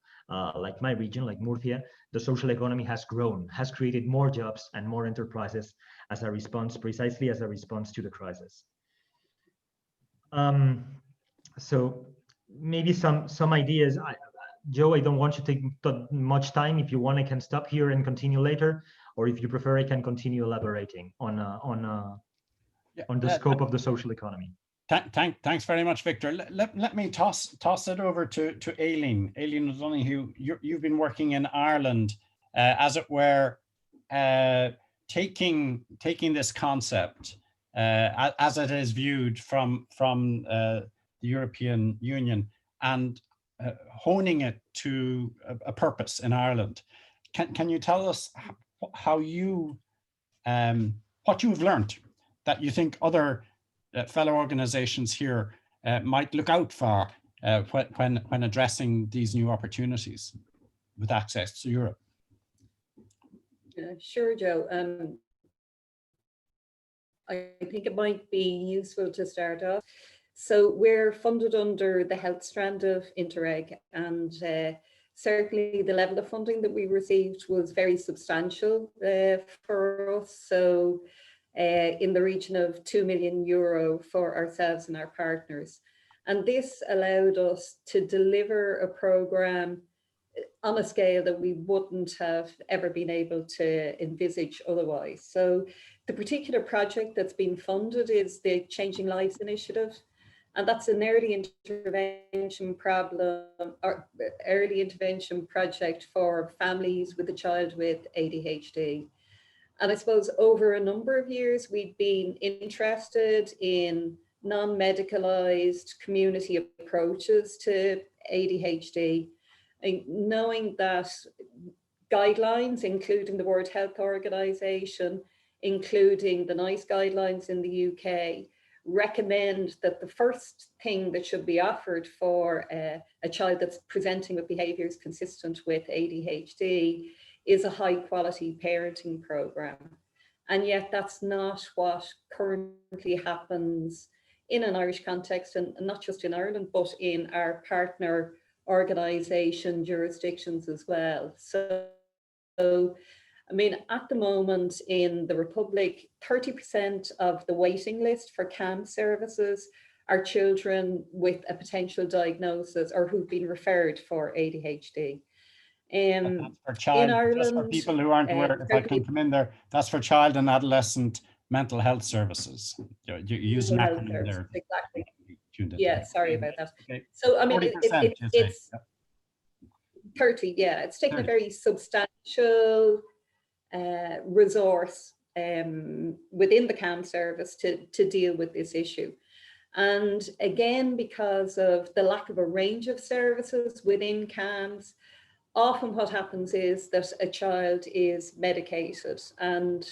like my region, like Murcia, the social economy has grown, has created more jobs and more enterprises as a response, precisely as a response to the crisis. So maybe some ideas. Joe, I don't want you to take much time. If you want, I can stop here and continue later, or if you prefer, I can continue elaborating on the scope of the social economy. Thanks very much, Victor. Let me toss it over to Aileen. Aileen O'Donoghue, you've been working in Ireland, as it were, taking this concept as it is viewed from the European Union and honing it to a purpose in Ireland. Can you tell us how you what you've learned that you think other fellow organizations here might look out for when addressing these new opportunities with access to Europe? Sure, Joe. I think it might be useful to start off. So we're funded under the health strand of Interreg, and certainly the level of funding that we received was very substantial for us. So in the region of €2 million for ourselves and our partners. And this allowed us to deliver a program on a scale that we wouldn't have ever been able to envisage otherwise. So the particular project that's been funded is the Changing Lives Initiative. And that's an early intervention project for families with a child with ADHD. And I suppose over a number of years, we've been interested in non-medicalized community approaches to ADHD, and knowing that guidelines, including the World Health Organization, including the NICE guidelines in the UK, recommend that the first thing that should be offered for a child that's presenting with behaviors consistent with ADHD is a high quality parenting program. And yet that's not what currently happens in an Irish context, and not just in Ireland, but in our partner organisation jurisdictions as well. So, I mean, at the moment in the Republic, 30% of the waiting list for CAM services are children with a potential diagnosis or who've been referred for ADHD. That's for child, in Ireland, just for people who aren't aware, if I can come in there, that's for child and adolescent mental health services. You use an acronym there. Exactly. Yeah, sorry about that. Okay. So, I mean, it's 30, yeah, it's taken 30. a very substantial resource within the CAM service to deal with this issue. And again, because of the lack of a range of services within CAMs, often what happens is that a child is medicated, and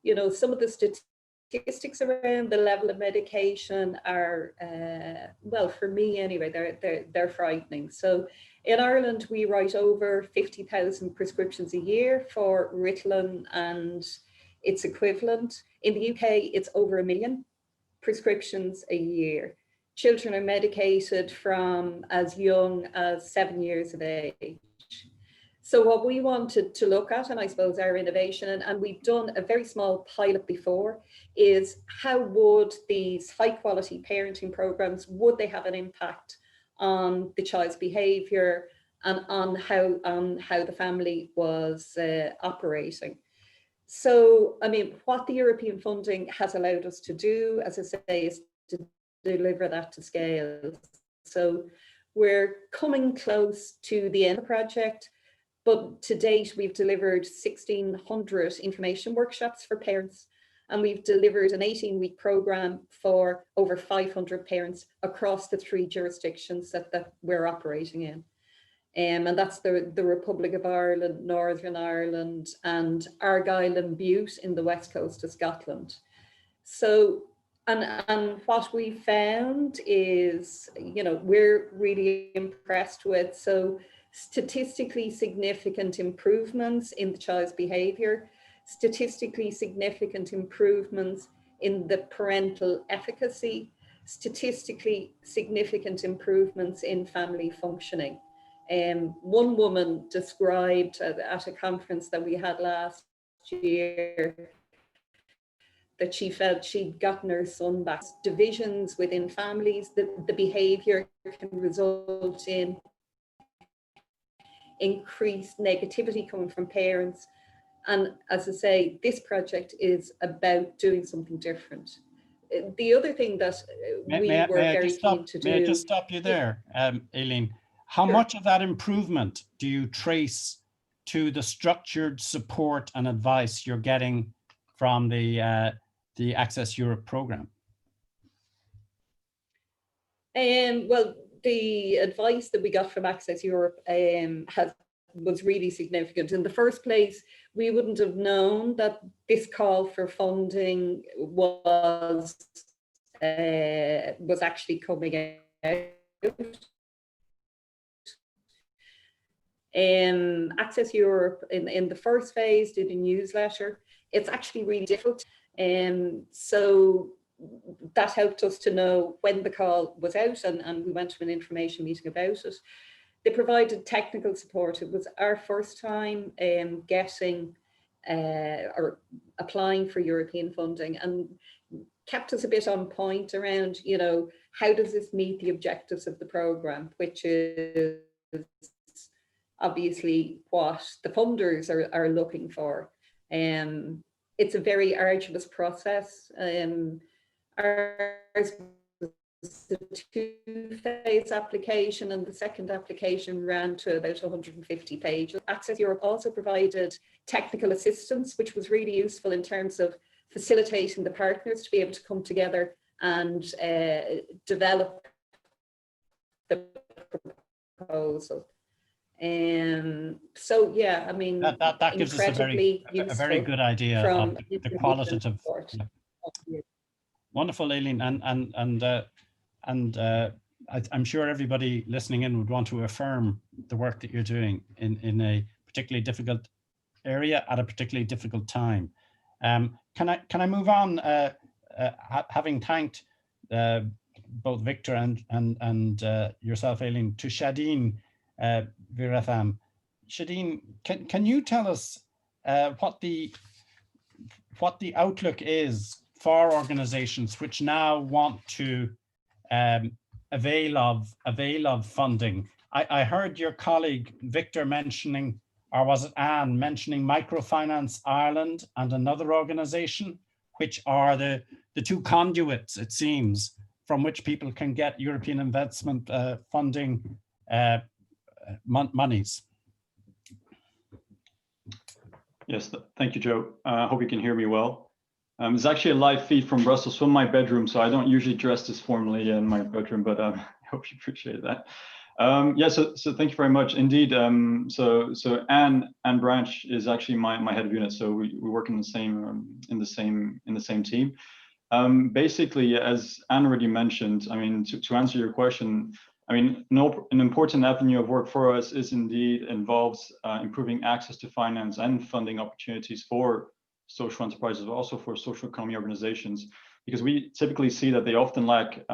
you know, some of the statistics around the level of medication are well, for me anyway, they're frightening. So in Ireland, we write over 50,000 prescriptions a year for Ritalin and its equivalent. In the UK, it's over 1 million prescriptions a year. children are medicated from as young as 7 years of age. So what we wanted to look at, and I suppose our innovation, and we've done a very small pilot before, is how would these high quality parenting programs, would they have an impact on the child's behavior and on how the family was operating. So, I mean, what the European funding has allowed us to do, as I say, is to deliver that to scale. So we're coming close to the end of the project, but to date, we've delivered 1,600 information workshops for parents, and we've delivered an 18-week program for over 500 parents across the 3 jurisdictions that we're operating in. And that's the Republic of Ireland, Northern Ireland, and Argyll and Bute in the west coast of Scotland. So, and what we found is, you know, we're really impressed with, so statistically significant improvements in the child's behavior, statistically significant improvements in the parental efficacy, statistically significant improvements in family functioning. One woman described at a conference that we had last year that she felt she'd gotten her son back. Divisions within families, the behavior can result in increased negativity coming from parents. And as I say, this project is about doing something different. The other thing that we were very keen to do... May I just stop you there, Aileen? How much of that improvement do you trace to the structured support and advice you're getting from the Access Europe program? Well, the advice that we got from Access Europe was really significant. In the first place, we wouldn't have known that this call for funding was actually coming out. Access Europe in the first phase did a newsletter. It's actually really difficult. So that helped us to know when the call was out, and we went to an information meeting about it. They provided technical support. It was our first time getting or applying for European funding, and kept us a bit on point around, you know, how does this meet the objectives of the program, which is obviously what the funders are looking for. It's a very arduous process. Ours was a 2-phase application, and the second application ran to about 150 pages. Access Europe also provided technical assistance, which was really useful in terms of facilitating the partners to be able to come together and develop the proposal. So yeah, I mean, that gives us a very good idea of the qualitative. Wonderful, Aileen, and I'm sure everybody listening in would want to affirm the work that you're doing in a particularly difficult area at a particularly difficult time. Can I move on? Having thanked both Victor and yourself, Aileen, to Shadeen Viratham. Shadeen, can you tell us what the outlook is for organizations which now want to avail of funding? I heard your colleague Victor mentioning, or was it Anne mentioning, Microfinance Ireland and another organization, which are the 2 conduits, it seems, from which people can get European investment funding monies. Yes, thank you, Joe. I hope you can hear me well. It's actually a live feed from Brussels from my bedroom, so I don't usually dress this formally in my bedroom, but I hope you appreciate that. Yeah, so thank you very much. Indeed, so Anne Branch is actually my head of unit, so we work in the same team. Basically, as Anne already mentioned, I mean, to answer your question, I mean, an important avenue of work for us involves improving access to finance and funding opportunities for social enterprises, but also for social economy organizations, because we typically see that they often lack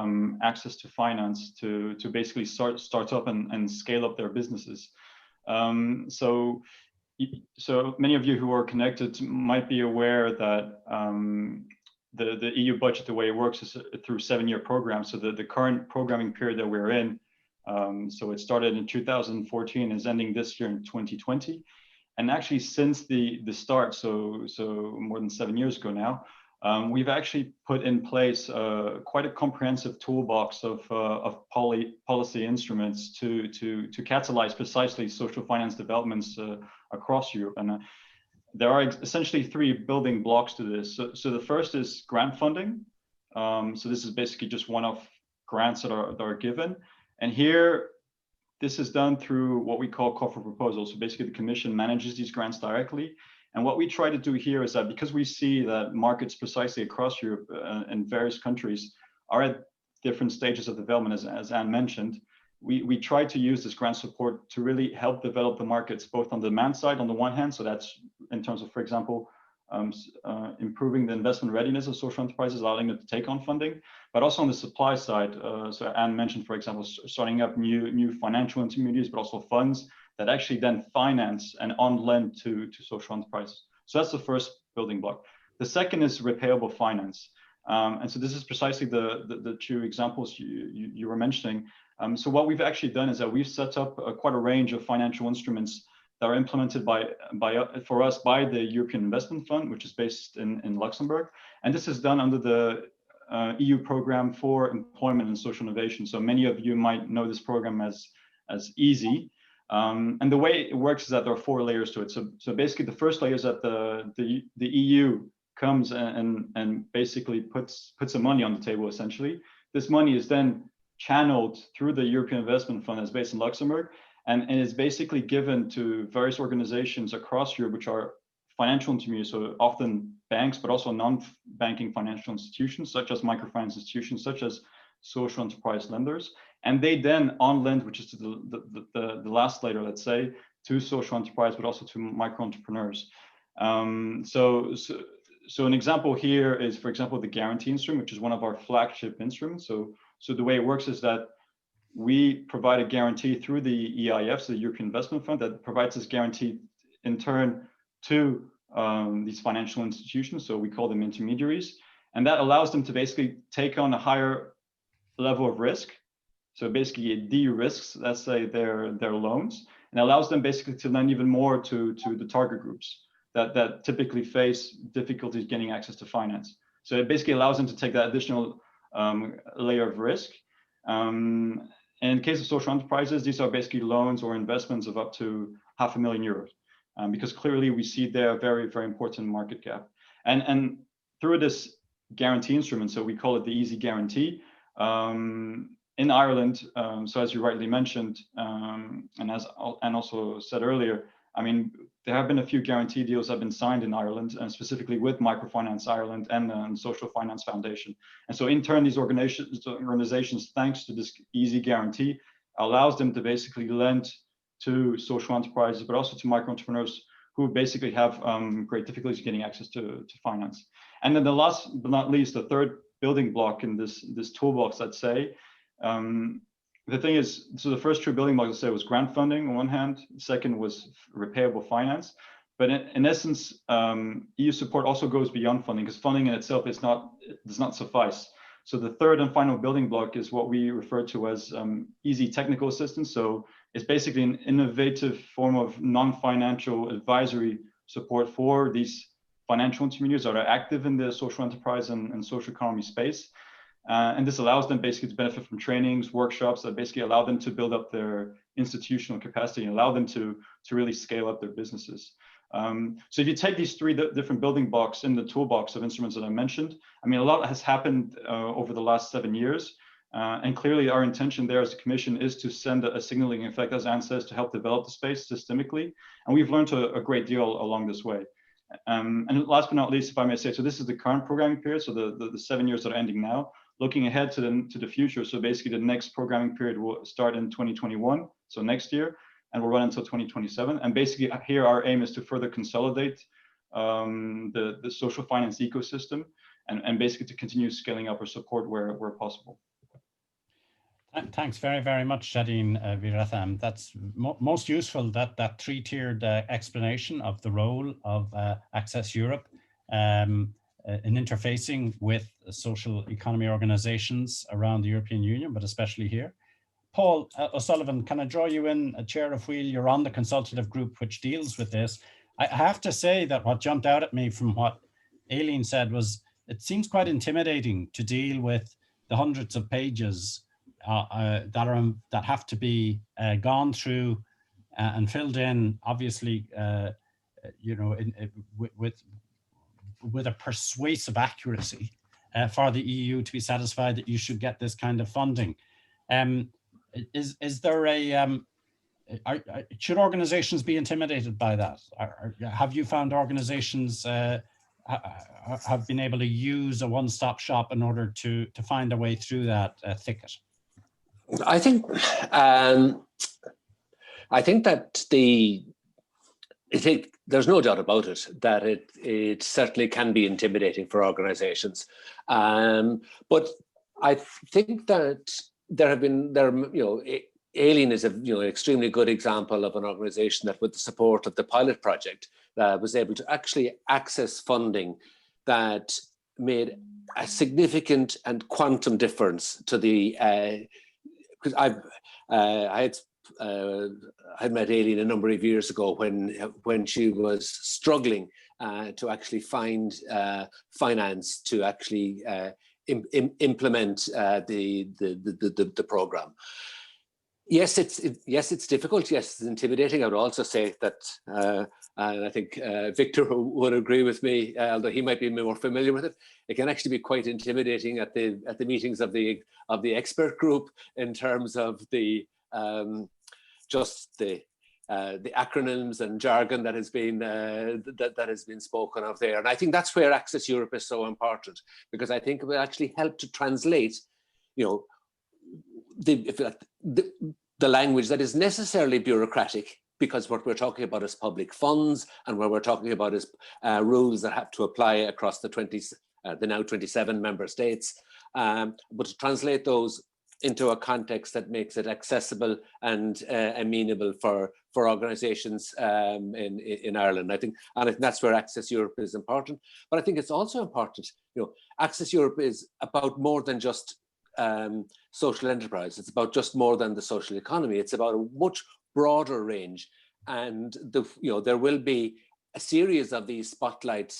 access to finance to basically start up and scale up their businesses. So many of you who are connected might be aware that the EU budget, the way it works, is through 7-year programs. So the current programming period that we're in, so it started in 2014, is ending this year in 2020. And actually since the start, so more than 7 years ago now, we've actually put in place quite a comprehensive toolbox of policy instruments to catalyze precisely social finance developments across Europe. And there are essentially 3 building blocks to this. So the first is grant funding. So this is basically just one-off grants that are given. And here, this is done through what we call call for proposals. So basically the Commission manages these grants directly. And what we try to do here is that because we see that markets precisely across Europe and various countries are at different stages of development, as Anne mentioned, we try to use this grant support to really help develop the markets, both on the demand side on the one hand, so that's in terms of, for example, improving the investment readiness of social enterprises, allowing them to take on funding, but also on the supply side. So Anne mentioned, for example, starting up new financial intermediaries, but also funds that actually then finance and on-lend to social enterprises. So that's the first building block. The second is repayable finance. And so this is precisely the 2 examples you were mentioning. So what we've actually done is that we've set up quite a range of financial instruments that are implemented for us by the European Investment Fund, which is based in Luxembourg. And this is done under the EU program for employment and social innovation. So many of you might know this program as EASY. And the way it works is that there are 4 layers to it. So basically the first layer is that the EU comes and basically puts some money on the table, essentially. This money is then channeled through the European Investment Fund that's based in Luxembourg, and is basically given to various organizations across Europe, which are financial intermediaries, so often banks, but also non-banking financial institutions, such as microfinance institutions, such as social enterprise lenders. And they then on-lend, which is to the last layer, let's say, to social enterprise, but also to micro entrepreneurs. So an example here is, for example, the guarantee instrument, which is one of our flagship instruments. So the way it works is that we provide a guarantee through the EIF, so the European Investment Fund, that provides this guarantee in turn to these financial institutions. So we call them intermediaries. And that allows them to basically take on a higher level of risk. So basically it de-risks, let's say, their loans, and allows them basically to lend even more to the target groups that typically face difficulties getting access to finance. So it basically allows them to take that additional layer of risk. And in case of social enterprises, these are basically loans or investments of up to €500,000, because clearly we see there a very, very important market gap. And through this guarantee instrument, so we call it the Easy Guarantee, in Ireland, so as you rightly mentioned, and as Anne also said earlier, I mean, there have been a few guarantee deals that have been signed in Ireland, and specifically with Microfinance Ireland and the Social Finance Foundation. And so in turn, these organizations, thanks to this Easy Guarantee, allows them to basically lend to social enterprises, but also to micro entrepreneurs who basically have great difficulties getting access to finance. And then the last but not least, the third building block in this toolbox, let's say, the thing is, so the first 2 building blocks, let's say, was grant funding on one hand, the second was repayable finance. But in essence, EU support also goes beyond funding, because funding in itself does not suffice. So the third and final building block is what we refer to as easy technical assistance. So it's basically an innovative form of non-financial advisory support for these financial intermediaries that are active in the social enterprise and social economy space. And this allows them basically to benefit from trainings, workshops that basically allow them to build up their institutional capacity and allow them to really scale up their businesses. So if you take these 3 different building blocks in the toolbox of instruments that I mentioned, I mean, a lot has happened over the last 7 years. And clearly our intention there as a commission is to send a signaling effect, as Anne says, to help develop the space systemically. And we've learned a great deal along this way. And last but not least, if I may say, so this is the current programming period, so the 7 years that are ending now. Looking ahead to the future, so basically the next programming period will start in 2021, so next year, and will run until 2027. And basically here our aim is to further consolidate the social finance ecosystem, and basically to continue scaling up our support where possible. Thanks very, very much, Shadeen Viratham. That's most useful, that three-tiered explanation of the role of Access Europe in interfacing with social economy organizations around the European Union, but especially here. Paul O'Sullivan, can I draw you in, Chair of Wheel? You're on the consultative group which deals with this. I have to say that what jumped out at me from what Aileen said was, it seems quite intimidating to deal with the hundreds of pages that have to be gone through and filled in, obviously, you know, with a persuasive accuracy for the EU to be satisfied that you should get this kind of funding. Is there a should organizations be intimidated by that? Have you found organizations have been able to use a one-stop shop in order to find a way through that thicket? I think that there's no doubt about it that it certainly can be intimidating for organizations, but I think that Aileen is an extremely good example of an organization that, with the support of the pilot project, was able to actually access funding that made a significant and quantum difference to the. Because I had met Aileen a number of years ago when she was struggling to actually find finance to actually implement the program. Yes, it's difficult. Yes, it's intimidating. I would also say that, and I think Victor would agree with me, although he might be more familiar with it. It can actually be quite intimidating at the meetings of the expert group in terms of the acronyms and jargon that has been that has been spoken of there. And I think that's where Access Europe is so important, because I think it will actually help to translate, the language that is necessarily bureaucratic, because what we're talking about is public funds, and what we're talking about is rules that have to apply across the now 27 member states, but to translate those into a context that makes it accessible and amenable for organizations in Ireland. I think that's where Access Europe is important. But I think it's also important, Access Europe is about more than just social enterprise. It's about just more than the social economy. It's about a much broader range, and there will be a series of these spotlight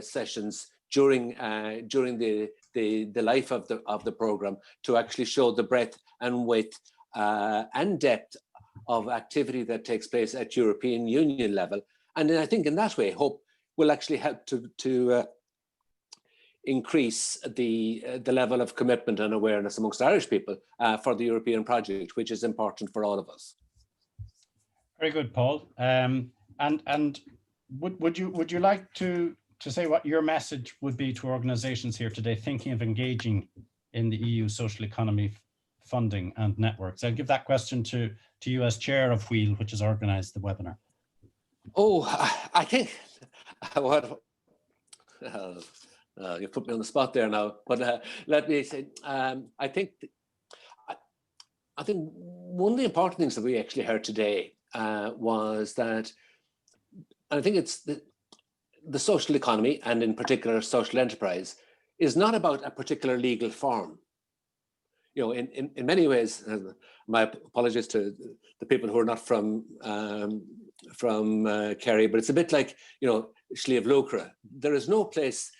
sessions during the life of the program to actually show the breadth and width and depth of activity that takes place at European Union level. And I think in that way, hope will actually help to increase the level of commitment and awareness amongst Irish people for the European project, which is important for all of us. Very good, Paul. And would you like to say what your message would be to organizations here today thinking of engaging in the EU social economy funding and networks? I'll give that question to you as chair of Wheel, which has organized the webinar. Oh, I think you put me on the spot there now, but let me say, I think one of the important things that we actually heard today was that, and I think it's the social economy, and in particular social enterprise, is not about a particular legal form. In many ways, my apologies to the people who are not from Kerry, but it's a bit like, Sliabh Luachra. There is no place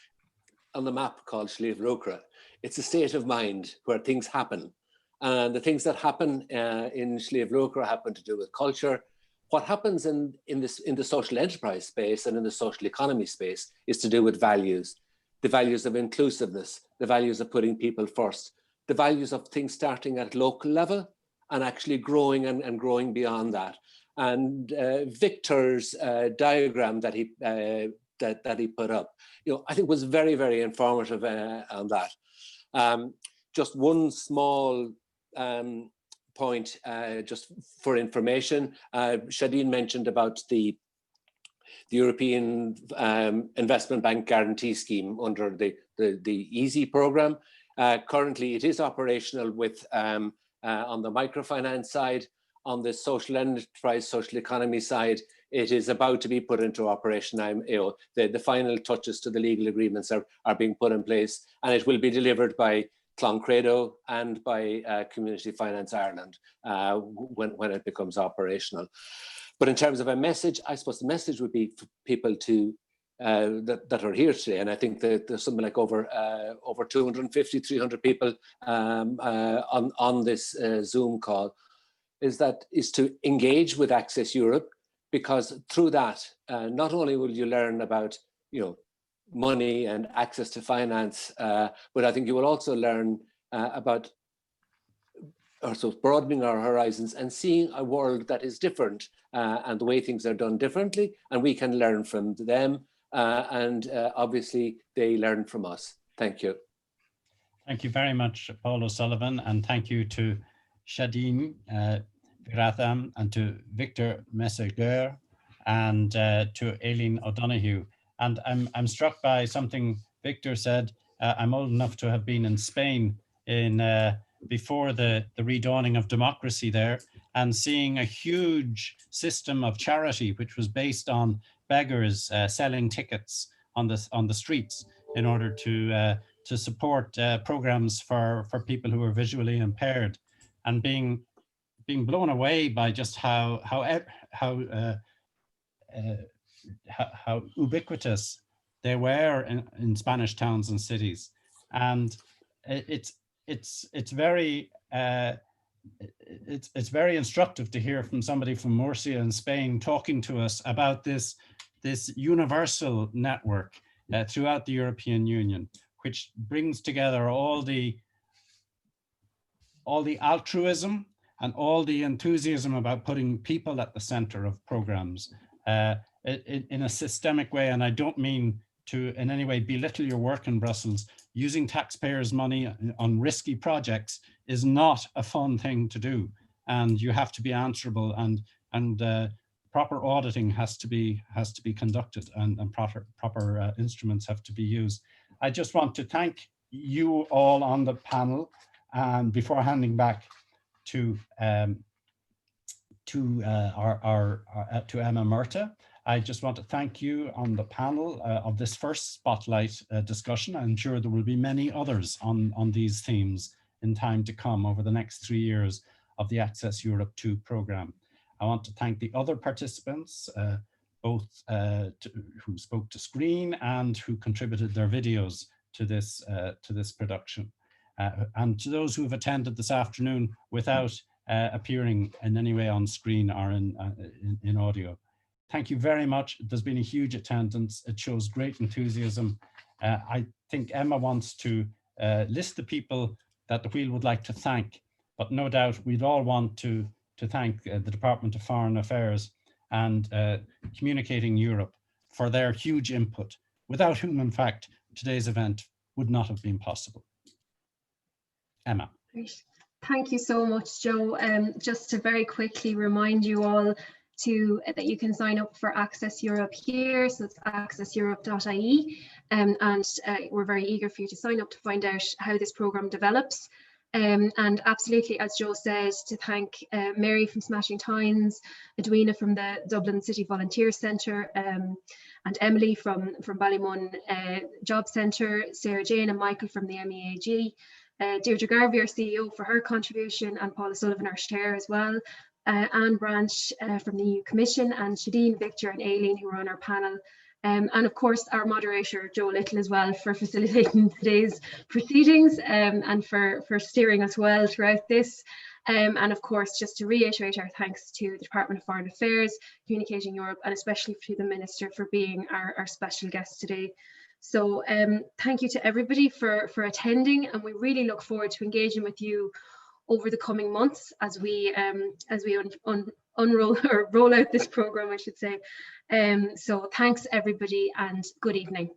on the map called Sliabh Luachra. It's a state of mind where things happen. And the things that happen in Sliabh Luachra happen to do with culture. What happens in the social enterprise space and in the social economy space is to do with values, the values of inclusiveness, the values of putting people first, the values of things starting at local level and actually growing and growing beyond that. And Victor's diagram that he put up, I think was very, very informative on that. Just one small point, just for information, Shadeen mentioned about the the European Investment Bank Guarantee Scheme under the EASY program. Currently, it is operational with on the microfinance side. On the social enterprise, social economy side, it is about to be put into operation. The final touches to the legal agreements are being put in place, and it will be delivered by Cloncredo and by Community Finance Ireland when it becomes operational. But in terms of a message, I suppose the message would be for people to that are here today, and I think that there's something like over 250, 300 people on this Zoom call, is to engage with Access Europe, because through that, not only will you learn about money and access to finance, but I think you will also learn about also broadening our horizons and seeing a world that is different and the way things are done differently, and we can learn from them, and obviously they learn from us. Thank you. Thank you very much, Paul O'Sullivan, and thank you to Shadeen Viratham and to Victor Messeguer and to Aileen O'Donoghue. And I'm struck by something Victor said. I'm old enough to have been in Spain before the redawning of democracy there, and seeing a huge system of charity which was based on beggars selling tickets on the streets in order to support programs for people who are visually impaired, and being blown away by just how ubiquitous they were in Spanish towns and cities. And it's very instructive to hear from somebody from Murcia in Spain talking to us about this universal network throughout the European Union, which brings together all the altruism and all the enthusiasm about putting people at the center of programs in a systemic way. And I don't mean to in any way belittle your work in Brussels. Using taxpayers' money on risky projects is not a fun thing to do, and you have to be answerable, and proper auditing has to be conducted, and proper instruments have to be used. I just want to thank you all on the panel, and before handing back to Emma Murta, I just want to thank you on the panel of this first spotlight discussion. I'm sure there will be many others on these themes in time to come over the next 3 years of the Access Europe 2 program. I want to thank the other participants, both who spoke to screen and who contributed their videos to this production. And to those who have attended this afternoon without appearing in any way on screen or in audio. Thank you very much. There's been a huge attendance. It shows great enthusiasm. I think Emma wants to list the people that the Wheel would like to thank, but no doubt we'd all want to thank the Department of Foreign Affairs and Communicating Europe for their huge input, without whom, in fact, today's event would not have been possible. Emma. Great. Thank you so much, Joe. Just to very quickly remind you all that you can sign up for Access Europe here, so it's accesseurope.ie, and we're very eager for you to sign up to find out how this programme develops. And absolutely, as Joe said, to thank Mary from Smashing Times, Edwina from the Dublin City Volunteer Centre, and Emily from Ballymun Job Centre, Sarah Jane and Michael from the MEAG, Deirdre Garvey, our CEO, for her contribution, and Paula Sullivan, our chair as well, Anne Branch from the EU Commission, and Shadeen, Victor and Aileen, who are on our panel. And of course, our moderator, Joe Little, as well, for facilitating today's proceedings and for steering us well throughout this. And of course, just to reiterate our thanks to the Department of Foreign Affairs, Communicating Europe, and especially to the Minister for being our special guest today. So thank you to everybody for attending, and we really look forward to engaging with you over the coming months as we unroll or roll out this program, I should say. So thanks everybody, and good evening.